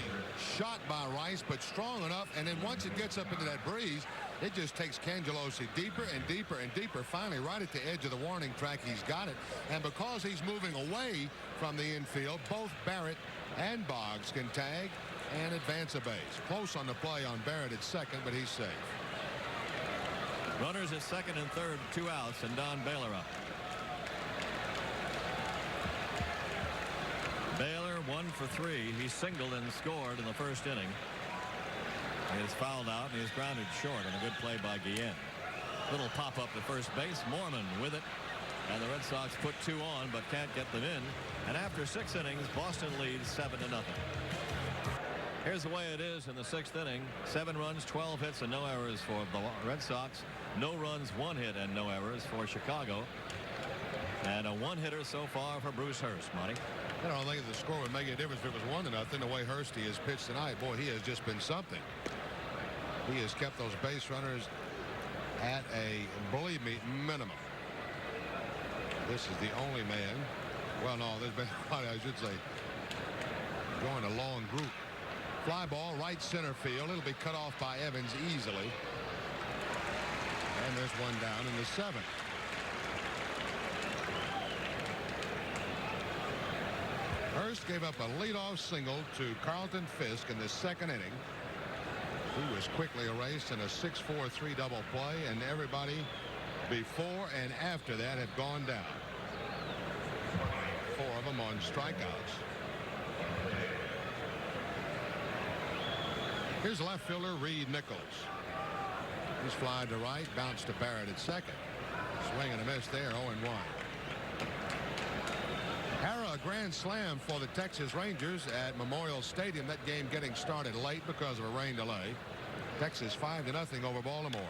shot by Rice, but strong enough. And then once it gets up into that breeze, it just takes Cangelosi deeper and deeper and deeper. Finally, right at the edge of the warning track, he's got it. And because he's moving away from the infield, both Barrett and Boggs can tag and advance a base. Close on the play on Barrett at second, but he's safe. Runners at second and third, 2 outs, and Don Baylor up. Baylor 1 for 3. He singled and scored in the first inning. He is fouled out and he's grounded short on a good play by Guillen. Little pop up to first base. Mormon with it. And the Red Sox put 2 on but can't get them in. And after 6 innings, Boston leads 7-0. Here's the way it is in the 6th inning. 7 runs, 12 hits, and no errors for the Red Sox. No runs, 1 hit, and no errors for Chicago. And a 1-hitter so far for Bruce Hurst, Monty. I don't think the score would make a difference if it was 1-0. The way Hurst has pitched tonight, boy, he has just been something. He has kept those base runners at a, believe me, minimum. This is the only man. Well, no, there's been, I should say, going a long group. Fly ball, right center field. It'll be cut off by Evans easily. And there's one down in the 7th. Hurst gave up a leadoff single to Carlton Fisk in the 2nd inning. He was quickly erased in a 6-4-3 double play, and everybody before and after that have gone down. 4 of them on strikeouts. Here's left fielder Reed Nichols. He's flying to right, bounced to Barrett at second. Swing and a miss there, 0-1. Harrah, a grand slam for the Texas Rangers at Memorial Stadium. That game getting started late because of a rain delay. Texas 5-0 over Baltimore.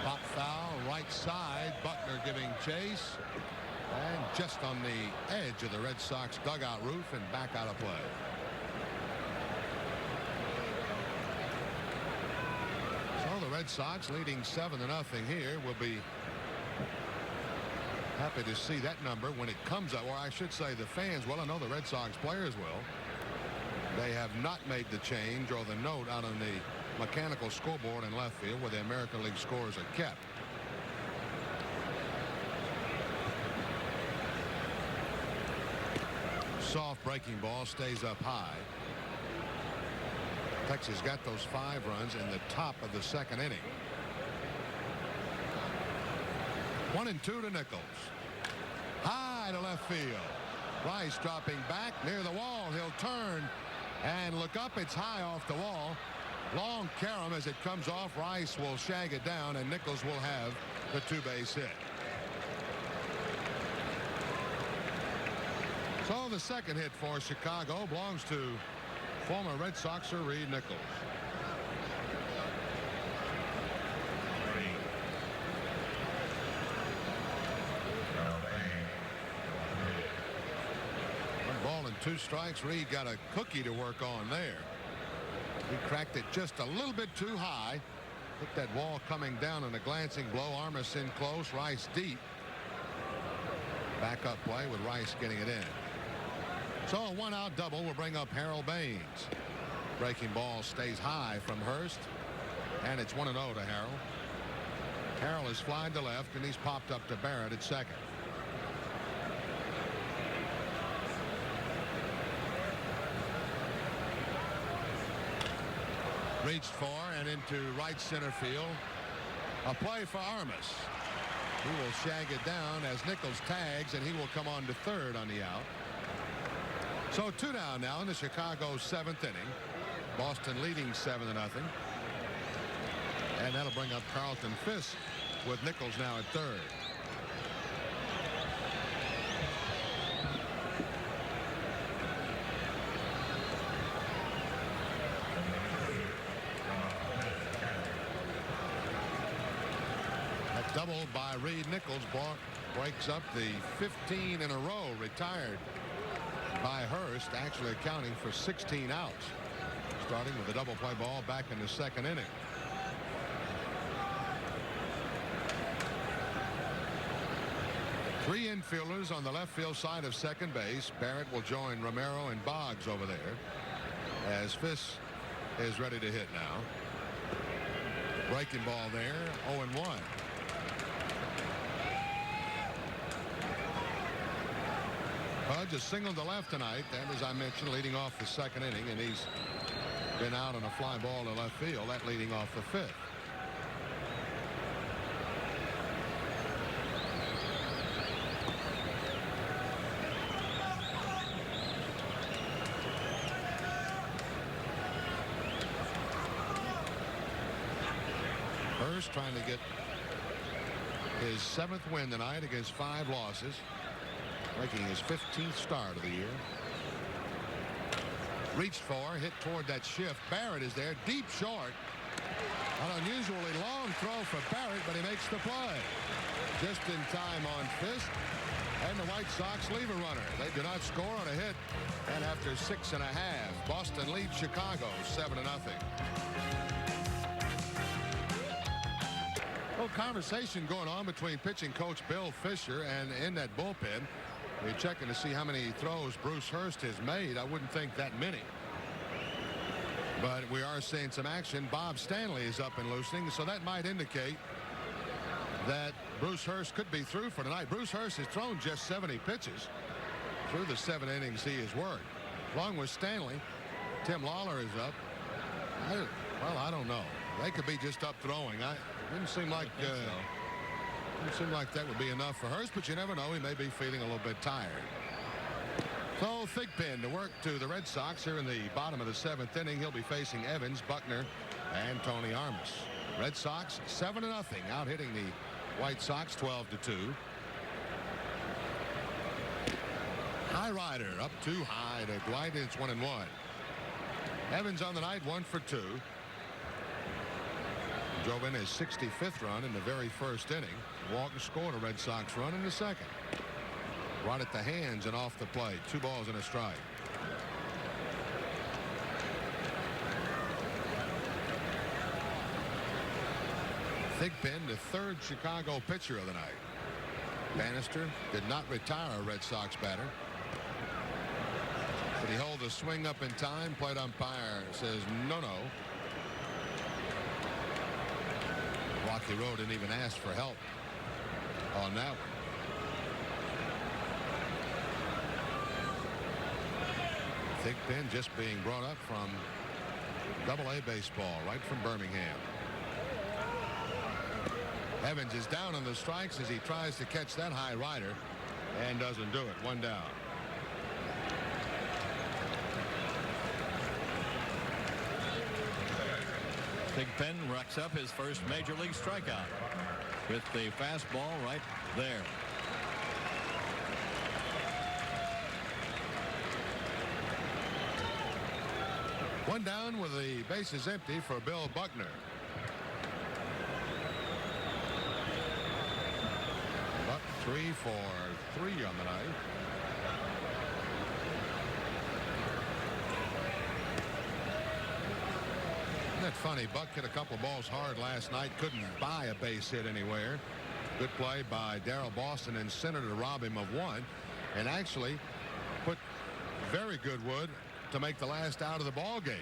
Pop foul, right side. Buckner giving chase. And just on the edge of the Red Sox dugout roof and back out of play. So the Red Sox leading 7-0 here. Will be happy to see that number when it comes up. Or I should say the fans will. I know the Red Sox players will. They have not made the change or the note out on the mechanical scoreboard in left field where the American League scores are kept. Soft breaking ball stays up high. Texas got those 5 runs in the top of the 2nd inning. 1-2 to Nichols. High to left field. Rice dropping back near the wall. He'll turn and look up. It's high off the wall. Long carom as it comes off. Rice will shag it down and Nichols will have the 2-base hit. So the 2nd hit for Chicago belongs to former Red Soxer Reed Nichols. Ball and 2 strikes. Reed got a cookie to work on there. He cracked it just a little bit too high. Hit that wall coming down on a glancing blow. Armas in close. Rice deep. Backup play with Rice getting it in. So a 1-out double will bring up Harold Baines. Breaking ball stays high from Hurst. And it's 1-0 to Harrell. Harrell is flying to left and he's popped up to Barrett at second. Reached for and into right center field. A play for Armas. He will shag it down as Nichols tags and he will come on to third on the out. So 2 down now in the Chicago 7th inning. Boston leading 7-0. And that'll bring up Carlton Fisk with Nichols now at third. That double by Reed Nichols breaks up the 15 in a row retired by Hurst, actually accounting for 16 outs. Starting with a double play ball back in the second inning. Three infielders on the left field side of second base. Barrett will join Romero and Boggs over there as Fisk is ready to hit now. Breaking ball there, 0-1. Pudge has singled to left tonight, and as I mentioned, leading off the second inning, and he's been out on a fly ball to left field, that leading off the fifth. Hurst trying to get his 7th win tonight against 5 losses, making his 15th start of the year. Reached for, hit toward that shift. Barrett is there, deep short. An unusually long throw for Barrett, but he makes the play. Just in time on Fisk. And the White Sox leave a runner. They do not score on a hit. And after 6.5, Boston leads Chicago 7-0. Well, conversation going on between pitching coach Bill Fisher and in that bullpen. We're checking to see how many throws Bruce Hurst has made. I wouldn't think that many. But we are seeing some action. Bob Stanley is up and loosening, so that might indicate that Bruce Hurst could be through for tonight. Bruce Hurst has thrown just 70 pitches through the 7 innings he has worked. Along with Stanley, Tim Lawler is up. Well, I don't know. They could be just up throwing. Didn't seem like that would be enough for Hurst, but you never know. He may be feeling a little bit tired. So Thigpen to work to the Red Sox here in the bottom of the 7th inning. He'll be facing Evans, Buckner, and Tony Armas. Red Sox 7-0, out hitting the White Sox 12-2. High rider up too high to Dwight. It's 1-1. Evans on the night 1 for 2. Drove in his 65th run in the very first inning. Walton scored a Red Sox run in the second. Right at the hands and off the plate. 2 balls and a strike. Thigpen, the 3rd Chicago pitcher of the night. Bannister did not retire a Red Sox batter. Did he hold the swing up in time? Plate umpire says no. Rocky Road didn't even ask for help on that one. Thigpen just being brought up from Double-A baseball, right from Birmingham. Evans is down on the strikes as he tries to catch that high rider and doesn't do it. 1 down. Thigpen racks up his first major league strikeout with the fastball right there. One down with the bases empty for Bill Buckner. Buck 3 for 3 on the night. Isn't that funny? Buck hit a couple balls hard last night. Couldn't buy a base hit anywhere. Good play by Darrell Boston and center to rob him of 1. And actually put very good wood to make the last out of the ball game.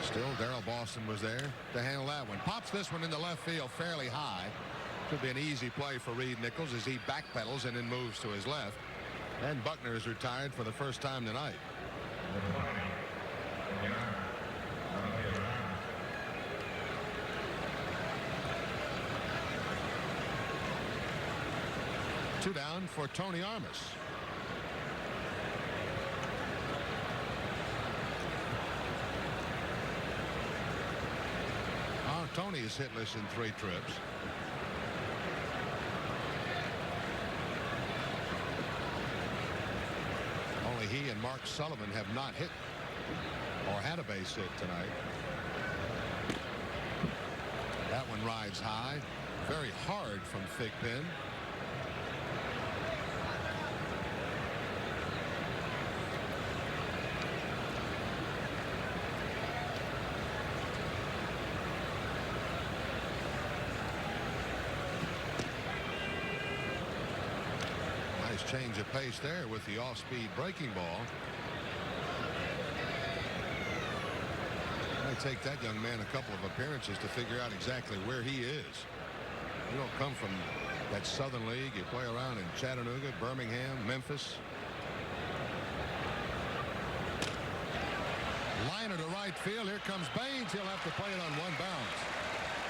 Still, Darrell Boston was there to handle that one. Pops this one into left field fairly high. Could be an easy play for Reed Nichols as he backpedals and then moves to his left. And Buckner is retired for the first time tonight. Two down for Tony Armas. Tony is hitless in 3 trips. Only he and Mark Sullivan have not hit or had a base hit tonight. That one rides high. Very hard from Thigpen. Nice change of pace there with the off-speed breaking ball. It might take that young man a couple of appearances to figure out exactly where he is. You don't come from that Southern League. You play around in Chattanooga, Birmingham, Memphis. Liner to right field. Here comes Baines. He'll have to play it on 1 bounce.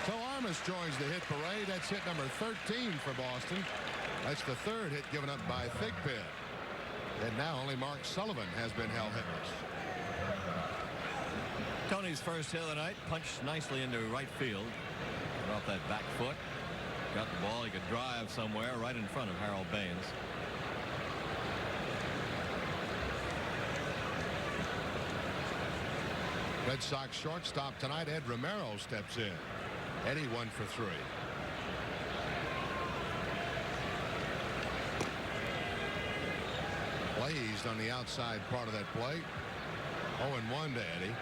So Armas joins the hit parade. That's hit number 13 for Boston. That's the 3rd hit given up by Thigpen. And now only Mark Sullivan has been held hitless. Tony's first hit of the night punched nicely into right field. Got off that back foot. Got the ball. He could drive somewhere right in front of Harold Baines. Red Sox shortstop tonight, Ed Romero, steps in. Eddie 1 for 3. Blazed on the outside part of that plate. 0-1 to Eddie.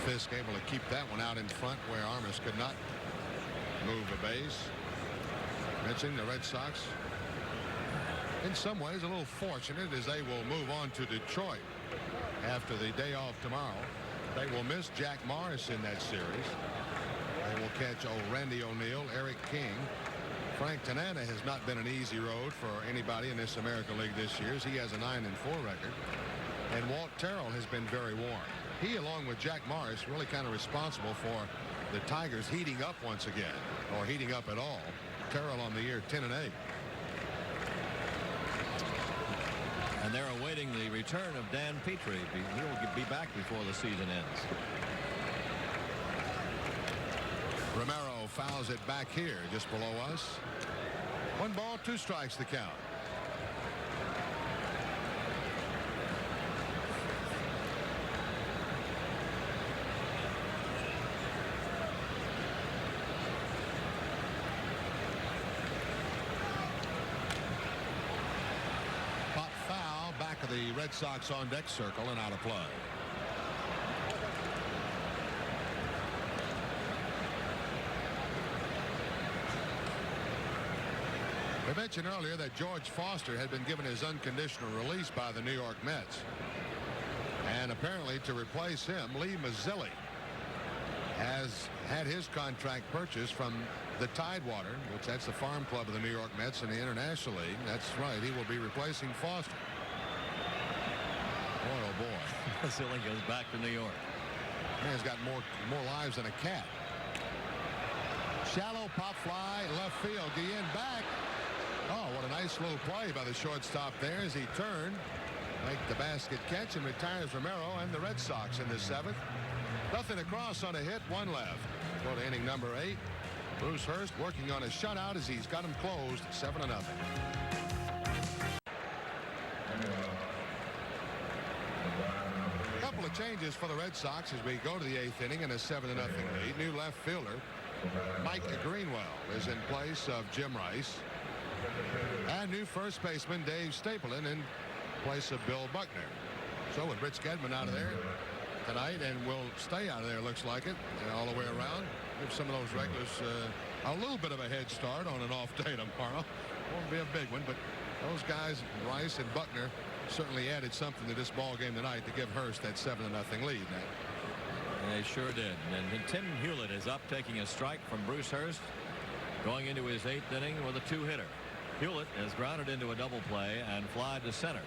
Fisk able to keep that one out in front where Armas could not move a base. Mentioning the Red Sox in some ways a little fortunate as they will move on to Detroit after the day off tomorrow. They will miss Jack Morris in that series. They will catch Randy O'Neill, Eric King. Frank Tanana has not been an easy road for anybody in this American League this year, as he has a 9-4 record. And Walt Terrell has been very warm. He, along with Jack Morris, really kind of responsible for the Tigers heating up once again, or heating up at all. Terrell on the year 10-8. And they're awaiting the return of Dan Petrie. He'll be back before the season ends. Romero fouls it back here just below us. 1 ball, 2 strikes the count. The Red Sox on deck circle and out of play. We mentioned earlier that George Foster had been given his unconditional release by the New York Mets. And apparently to replace him, Lee Mazzilli has had his contract purchased from the Tidewater, which that's the farm club of the New York Mets in the International League. That's right. He will be replacing Foster. Boy, oh boy. Mazzilli goes back to New York. Man's got more lives than a cat. Shallow pop fly, left field. Guillen back. Oh, what a nice little play by the shortstop there as he turned, make the basket catch, and retires Romero and the Red Sox in the 7th. Nothing across on a hit, 1 left. Go to inning number 8. Bruce Hurst working on a shutout as he's got him closed 7-0. Couple of changes for the Red Sox as we go to the 8th inning in a 7-0 lead. New left fielder Mike Greenwell is in place of Jim Rice, and new first baseman Dave Stapleton in place of Bill Buckner. So with Rich Gedman out of there tonight, and will stay out of there, looks like it, all the way around, give some of those regulars a little bit of a head start on an off day tomorrow. Won't be a big one, but those guys, Rice and Buckner, certainly added something to this ball game tonight to give Hurst that 7-0 lead. They sure did. And Tim Hewlett is up, taking a strike from Bruce Hurst, going into his 8th inning with a 2-hitter. Hewlett has grounded into a double play and flied to center.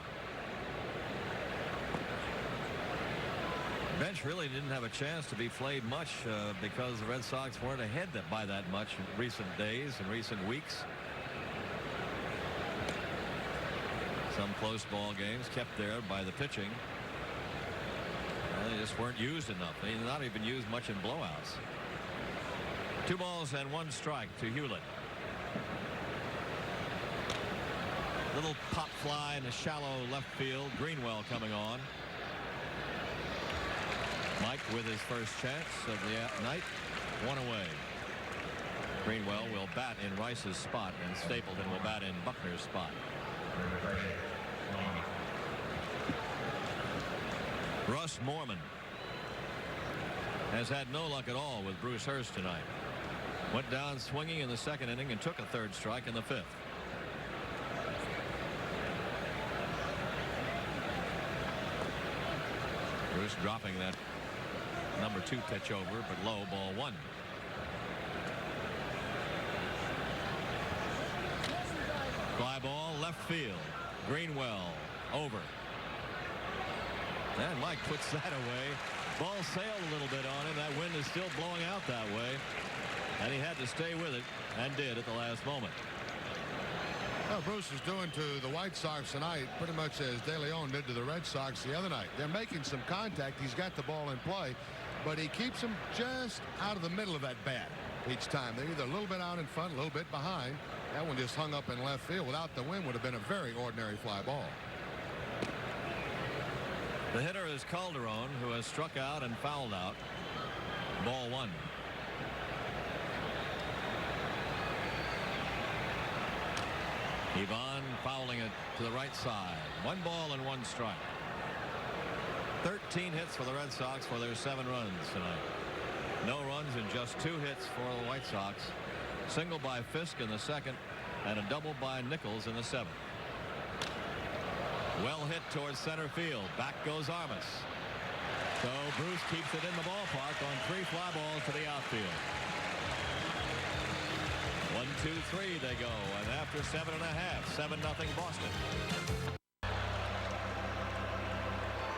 Bench really didn't have a chance to be flayed much because the Red Sox weren't ahead by that much in recent days and recent weeks. Some close ball games kept there by the pitching. They just weren't used enough. They not even used much in blowouts. 2 balls and 1 strike to Hewlett. Little pop fly in the shallow left field. Greenwell coming on. Mike with his first chance of the night. 1 away. Greenwell will bat in Rice's spot, and Stapleton will bat in Buckner's spot. Russ Moorman has had no luck at all with Bruce Hurst tonight. Went down swinging in the 2nd inning and took a 3rd strike in the 5th. Bruce dropping that number 2 pitch over, but low, ball 1. Fly ball left field. Greenwell over. And Mike puts that away. Ball sailed a little bit on him. That wind is still blowing out that way. And he had to stay with it, and did at the last moment. Well, Bruce is doing to the White Sox tonight pretty much as De Leon did to the Red Sox the other night. They're making some contact. He's got the ball in play, but he keeps them just out of the middle of that bat each time. They're either a little bit out in front, a little bit behind. That one just hung up in left field. Without the wind, would have been a very ordinary fly ball. The hitter is Calderon, who has struck out and fouled out. Ball 1. Ivan fouling it to the right side. 1 ball and 1 strike. 13 hits for the Red Sox for their 7 runs tonight. No runs and just 2 hits for the White Sox. Single by Fisk in the 2nd and a double by Nichols in the 7th. Well hit towards center field. Back goes Armas. So Bruce keeps it in the ballpark on 3 fly balls to the outfield. 1, 2, 3 they go, and after 7.5, 7-0 Boston.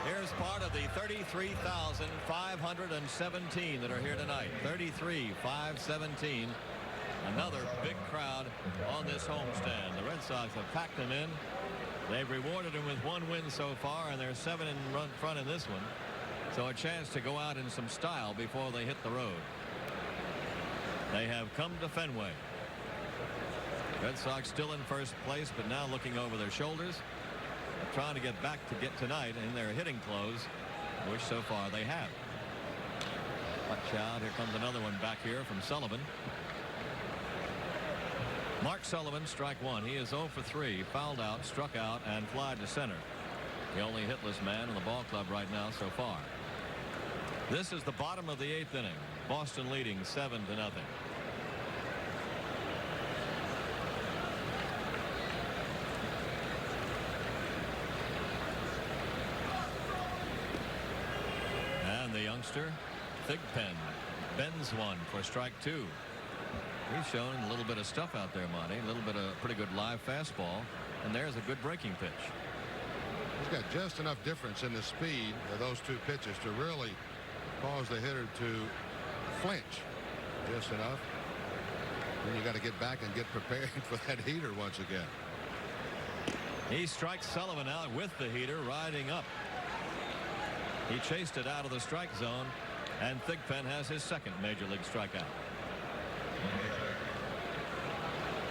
Here's part of the 33,517 that are here tonight. 33,517. Another big crowd on this homestand. The Red Sox have packed them in. They've rewarded them with 1 win so far, and they're 7 in front in this one. So a chance to go out in some style before they hit the road. They have come to Fenway. Red Sox still in first place, but now looking over their shoulders, trying to get back to get tonight in their hitting close, which so far they have. Watch out, here comes another one back here from Sullivan. Mark Sullivan, strike 1. He is 0 for 3, fouled out, struck out, and fly to center. The only hitless man in the ball club right now so far. This is the bottom of the 8th inning. Boston leading 7-0. And the youngster, Thigpen, bends one for strike 2. He's showing a little bit of stuff out there, Monty. A little bit of pretty good live fastball. And there's a good breaking pitch. He's got just enough difference in the speed of those 2 pitches to really cause the hitter to flinch just enough. Then you got to get back and get prepared for that heater once again. He strikes Sullivan out with the heater riding up. He chased it out of the strike zone, and Thigpen has his 2nd major league strikeout.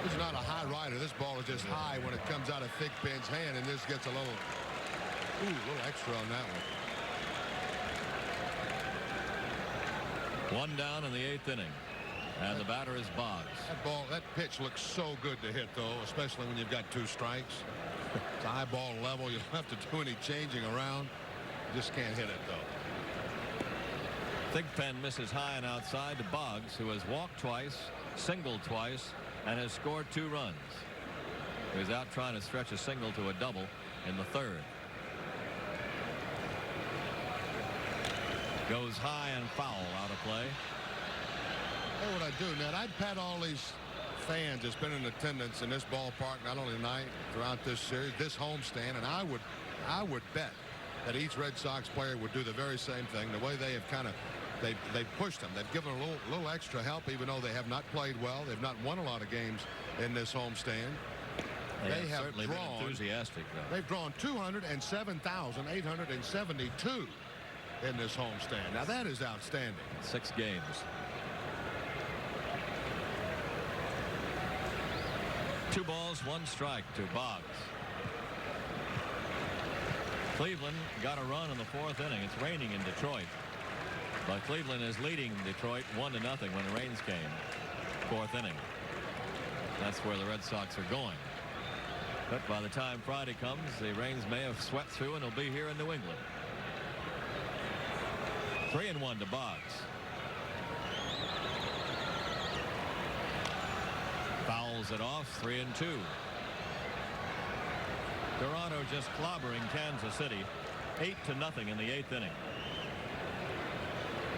This is not a high rider. This ball is just high when it comes out of Thigpen's hand, and this gets a little extra on that one. 1 down in the 8th inning, and the batter is Boggs. That pitch looks so good to hit, though, especially when you've got 2 strikes. It's eyeball level. You don't have to do any changing around. You just can't hit it, though. Thigpen misses high and outside to Boggs, who has walked twice, singled twice, and has scored 2 runs. He's out trying to stretch a single to a double in the 3rd. Goes high and foul, out of play. What would I do, Ned? I'd pat all these fans that's been in attendance in this ballpark, not only tonight, throughout this series, this homestand, and I would bet that each Red Sox player would do the very same thing. The way they have kind of they've pushed them. They've given a little extra help, even though they have not played well. They've not won a lot of games in this homestand. They have certainly been enthusiastic, though. They've drawn 207,872 in this homestand. Now that is outstanding. 6 games. Two balls, 1 strike to Boggs. Cleveland got a run in the 4th inning. It's raining in Detroit, but Cleveland is leading Detroit 1-0 when the rains came. 4th inning. That's where the Red Sox are going. But by the time Friday comes, the rains may have swept through and they'll be here in New England. 3-1 to Boggs. Fouls it off. 3-2. Toronto just clobbering Kansas City 8-0 in the 8th inning.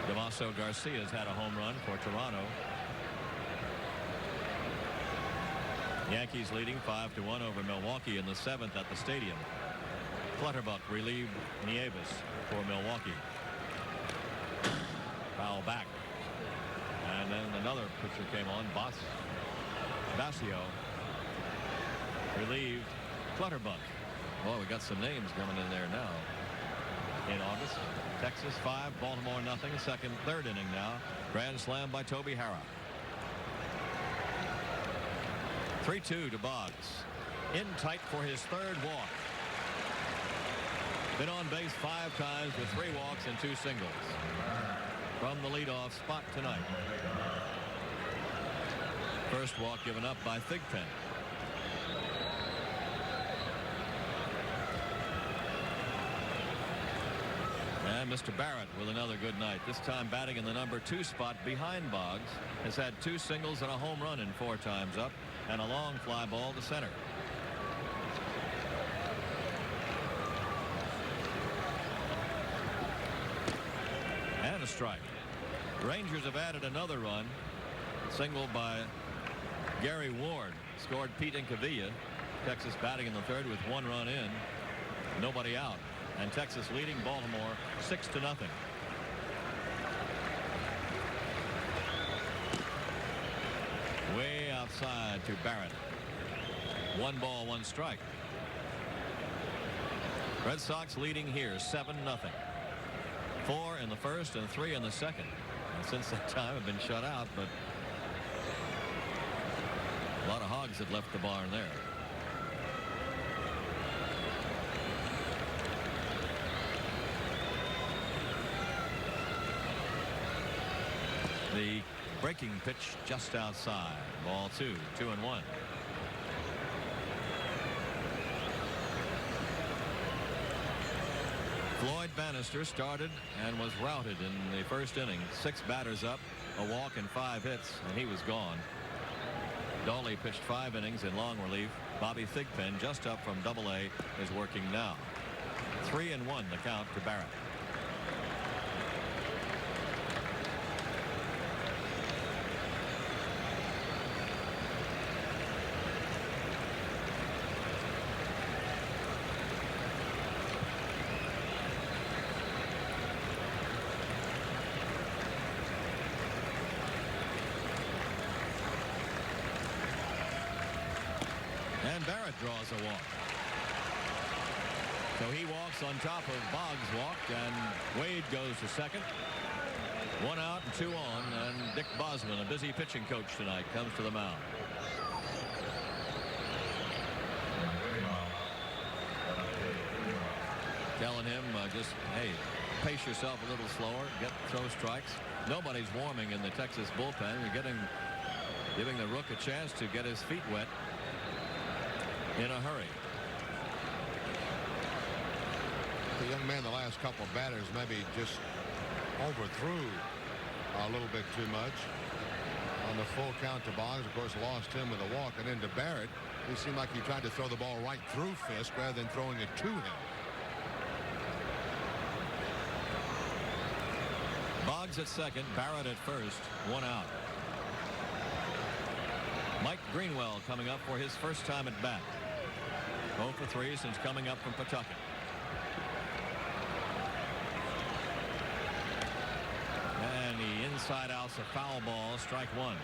Damaso Garcia's had a home run for Toronto. Yankees leading 5-1 over Milwaukee in the 7th at the stadium. Clutterbuck relieved Nieves for Milwaukee. Foul back. And then another pitcher came on. Basio relieved Clutterbuck. Well, we got some names coming in there now. In August, Texas 5, Baltimore 0. 3rd inning now. Grand slam by Toby Harrah. 3-2 to Boggs. In tight for his 3rd walk. Been on base 5 times with 3 walks and 2 singles. From the leadoff spot tonight. First walk given up by Thigpen. And Mr. Barrett with another good night. This time batting in the number 2 spot behind Boggs. Has had 2 singles and a home run in 4 times up. And a long fly ball to center. And a strike. Rangers have added another run. Single by Gary Ward. Scored Pete Incavilla. Texas batting in the 3rd with 1 run in. Nobody out. And Texas leading Baltimore 6-0. Way outside to Barrett. 1 ball, 1 strike. Red Sox leading here 7-0. 4 in the 1st and 3 in the 2nd. And since that time have been shut out, but a lot of hogs had left the barn there. The breaking pitch just outside. Ball 2, 2-1. Floyd Bannister started and was routed in the 1st inning. 6 batters up, a walk and 5 hits, and he was gone. Dawley pitched 5 innings in long relief. Bobby Thigpen, just up from Double-A, is working now. 3-1 the count to Barrett. And Barrett draws a walk. So he walks on top of Boggs' walk, and Wade goes to second. 1 out and 2 on, and Dick Bosman, a busy pitching coach tonight, comes to the mound. Telling him just, hey, pace yourself a little slower, throw strikes. Nobody's warming in the Texas bullpen. You're giving the Rook a chance to get his feet wet in a hurry. The young man, the last couple of batters, maybe just overthrew a little bit too much on the full count to Boggs. Of course, lost him with a walk, and then to Barrett, he seemed like he tried to throw the ball right through Fisk rather than throwing it to him. Boggs at second, Barrett at first, 1 out. Mike Greenwell coming up for his first time at bat. 0 for 3 since coming up from Pawtucket. Inside out's a foul ball, strike one.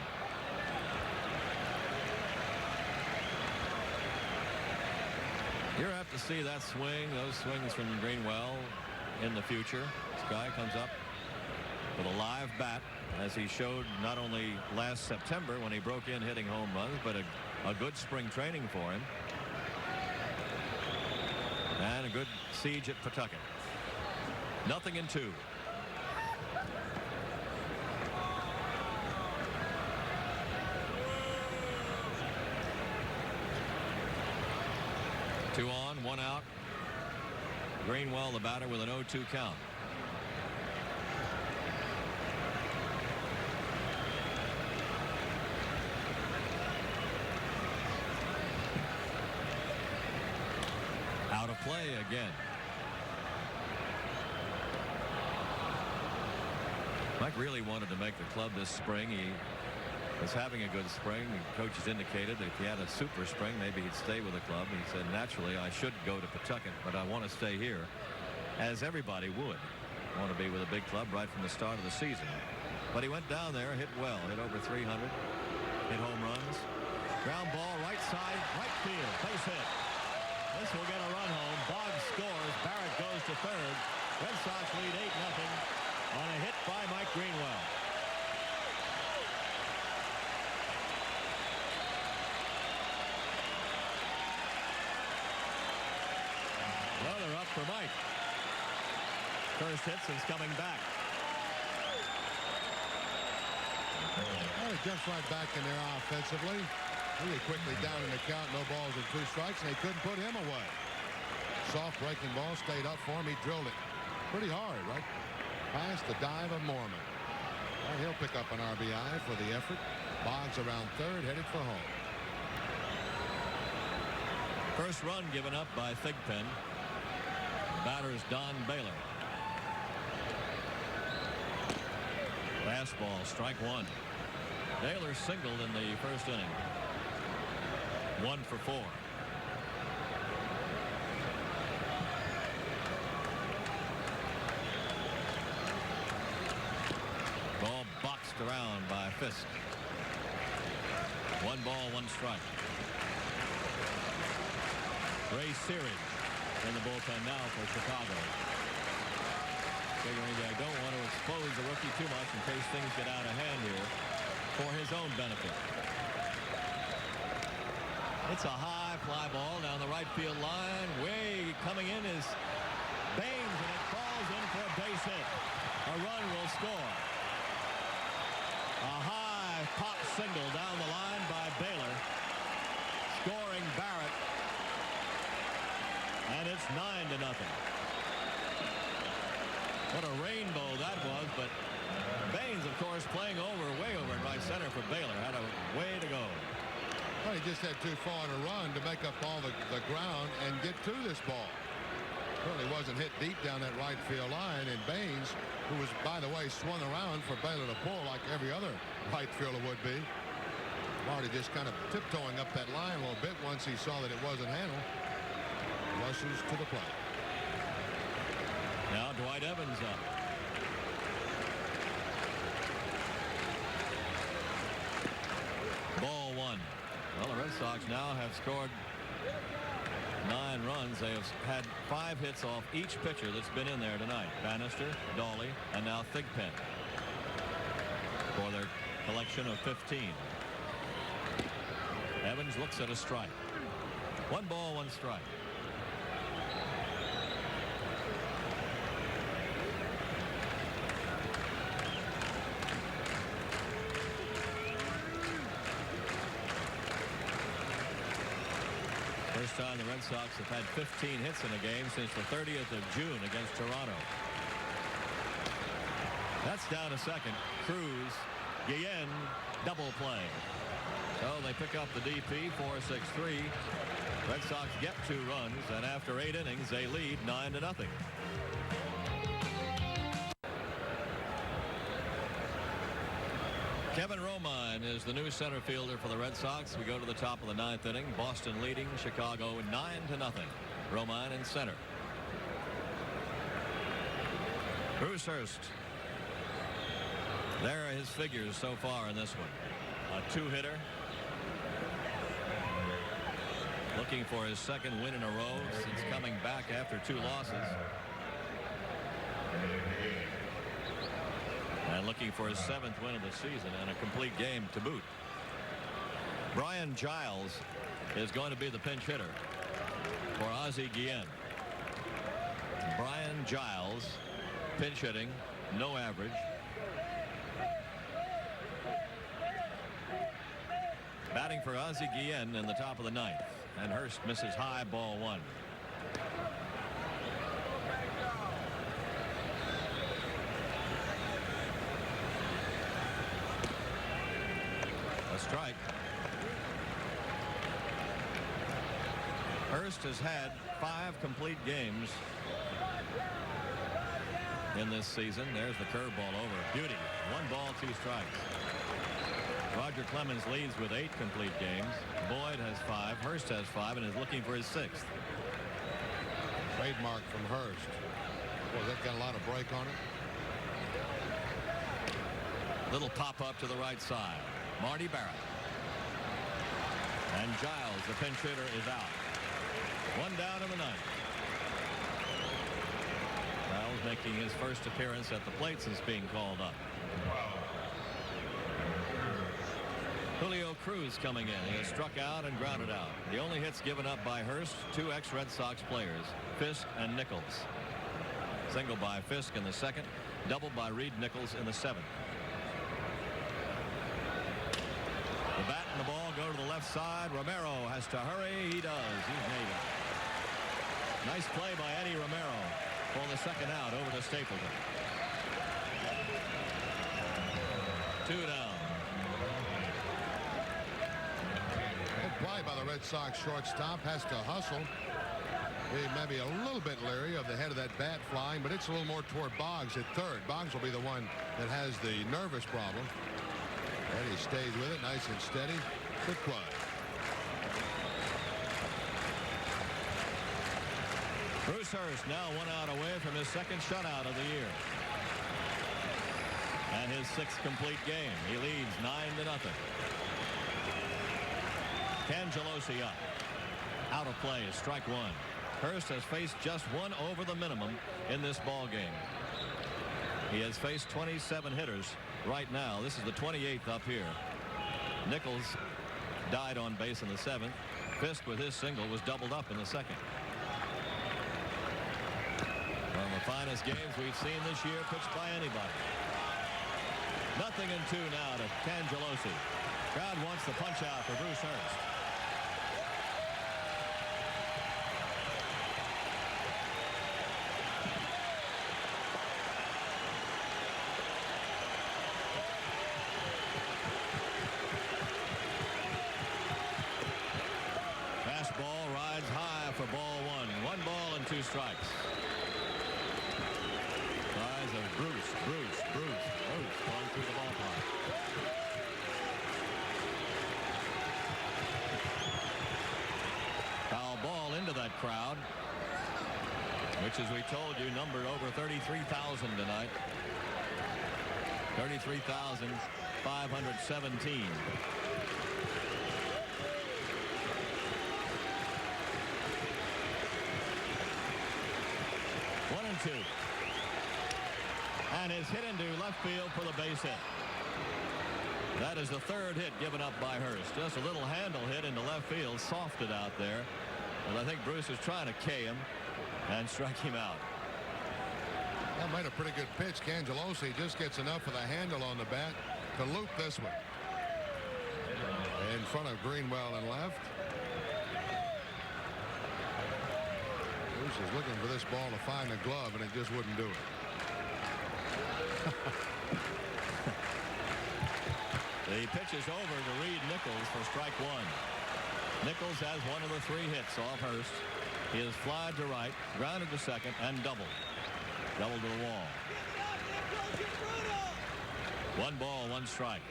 You're apt to see that swing, those swings from Greenwell in the future. This guy comes up with a live bat, as he showed not only last September when he broke in hitting home runs, but a good spring training for him. And a good siege at Pawtucket. 0-2. Two on, one out. Greenwell, the batter, with an 0-2 count. Out of play again. Mike really wanted to make the club this spring. He was having a good spring. The coaches indicated that if he had a super spring, maybe he'd stay with the club. He said, naturally, I should go to Pawtucket, but I want to stay here, as everybody would want to be with a big club right from the start of the season. But he went down there, hit well, hit over 300, hit home runs. Ground ball, right side, right field, base hit. This will get a run home. Boggs scores. Barrett goes to third. Red Sox lead 8-0 on a hit by Mike Greenwell. Well, they're up for Mike. First hit since coming back. Well, he jumps right back in there offensively. Really quickly down in the count, no balls and 2 strikes, and they couldn't put him away. Soft breaking ball stayed up for him. He drilled it pretty hard, right past the dive of Mormon. Well, he'll pick up an RBI for the effort. Boggs around third, headed for home. First run given up by Thigpen. Batter is Don Baylor. Fastball, strike one. Baylor singled in the first inning. 1 for 4. Ball boxed around by Fisk. 1 ball, 1 strike. Ray Searing in the bullpen now for Chicago. Figuring they don't want to expose the rookie too much in case things get out of hand here for his own benefit. It's a high fly ball down the right field line. Way coming in is Baines, and it falls in for a base hit. A run will score. A high pop single down the line by Baylor, scoring Barrett, and it's 9-0. What a rainbow that was, but Baines, of course, playing way over in right center for Baylor, had a way to go. Well, he just had too far to run to make up all the ground and get to this ball. Certainly wasn't hit deep down that right field line, and Baines, who was, by the way, swung around for Baylor to pull like every other right fielder would be. Marty just kind of tiptoeing up that line a little bit once he saw that it wasn't handled. Rushes to the plate. Now Dwight Evans up. Ball 1. Well, the Red Sox now have scored 9 runs. They have had 5 hits off each pitcher that's been in there tonight. Bannister, Dawley, and now Thigpen for their collection of 15. Evans looks at a strike. 1 ball, 1 strike. First time the Red Sox have had 15 hits in a game since the 30th of June against Toronto. That's down a second. Cruz, Guillen, double play. So they pick up the DP, 4-6-3. Red Sox get 2 runs, and after 8 innings, they lead 9-0. Kevin Romine is the new center fielder for the Red Sox. We go to the top of the 9th inning. Boston leading Chicago 9-0. Romine in center. Bruce Hurst There are his figures so far in this one. A two-hitter. Looking for his second win in a row since coming back after 2 losses. And looking for his 7th win of the season and a complete game to boot. Brian Giles is going to be the pinch hitter for Ozzie Guillen. Brian Giles, pinch hitting, no average. Batting for Ozzie Guillen in the top of the 9th. And Hurst misses high, ball 1. A strike. Hurst has had 5 complete games in this season. There's the curveball over. Beauty. 1 ball, 2 strikes. Roger Clemens leads with 8 complete games. Boyd has 5. Hurst has 5 and is looking for his 6th. Trademark from Hurst. Boy, that got a lot of break on it. Little pop up to the right side. Marty Barrett. And Giles, the pinch hitter, is out. 1 down in the 9th. Giles making his first appearance at the plate since being called up. Julio Cruz coming in. He has struck out and grounded out. The only hits given up by Hurst, 2 ex-Red Sox players, Fisk and Nichols. Single by Fisk in the 2nd, double by Reed Nichols in the 7th. The bat and the ball go to the left side. Romero has to hurry. He does. He's made it. Nice play by Eddie Romero for the 2nd out over to Stapleton. 2 down. Play by the Red Sox shortstop. Has to hustle. He may be a little bit leery of the head of that bat flying, but it's a little more toward Boggs at third. Boggs will be the one that has the nervous problem. And he stays with it nice and steady. Good play. Bruce Hurst now 1 out away from his 2nd shutout of the year. And his 6th complete game. He leads 9-0. Cangelosi up. Out of play is strike 1. Hurst has faced just 1 over the minimum in this ball game. He has faced 27 hitters right now. This is the 28th up here. Nichols died on base in the 7th. Fisk with his single was doubled up in the 2nd. One of the finest games we've seen this year pitched by anybody. 0-2 now to Cangelosi. Crowd wants the punch out for Bruce Hurst. Fastball rides high for ball 1. 1 ball and 2 strikes. Eyes of Bruce going through the ballpark. Foul ball into that crowd, which, as we told you, numbered over 33,000 tonight. 33,517. One and 2. And is hit into left field for the base hit. That is the 3rd hit given up by Hurst. Just a little handle hit into left field, softed out there. And I think Bruce is trying to K him and strike him out. That made a pretty good pitch. Cangelosi just gets enough of the handle on the bat to loop this one. In front of Greenwell and left. Bruce is looking for this ball to find the glove, and it just wouldn't do it. The pitch is over to Reed Nichols for strike 1. Nichols has one of the 3 hits off Hurst. He is flied to right, grounded to 2nd, and doubled. Double to the wall. 1 ball, 1 strike.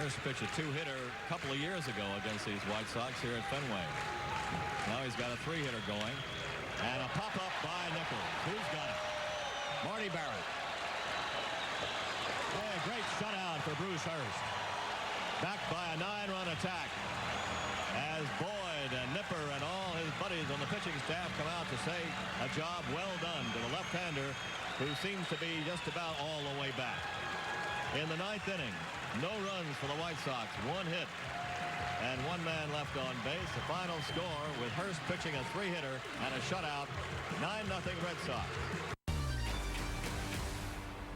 Hurst pitched a 2-hitter a couple of years ago against these White Sox here at Fenway. Now he's got a 3-hitter going. And a pop-up by Nichols. Who's got it? Marty Barrett. Yeah, great shutout for Bruce Hurst. Backed by a 9-run attack. As Boyd and Nipper and all his buddies on the pitching staff come out to say a job well done to the left-hander who seems to be just about all the way back. In the 9th inning, no runs for the White Sox, 1 hit, and 1 man left on base. The final score with Hurst pitching a 3-hitter and a shutout, 9-0 Red Sox.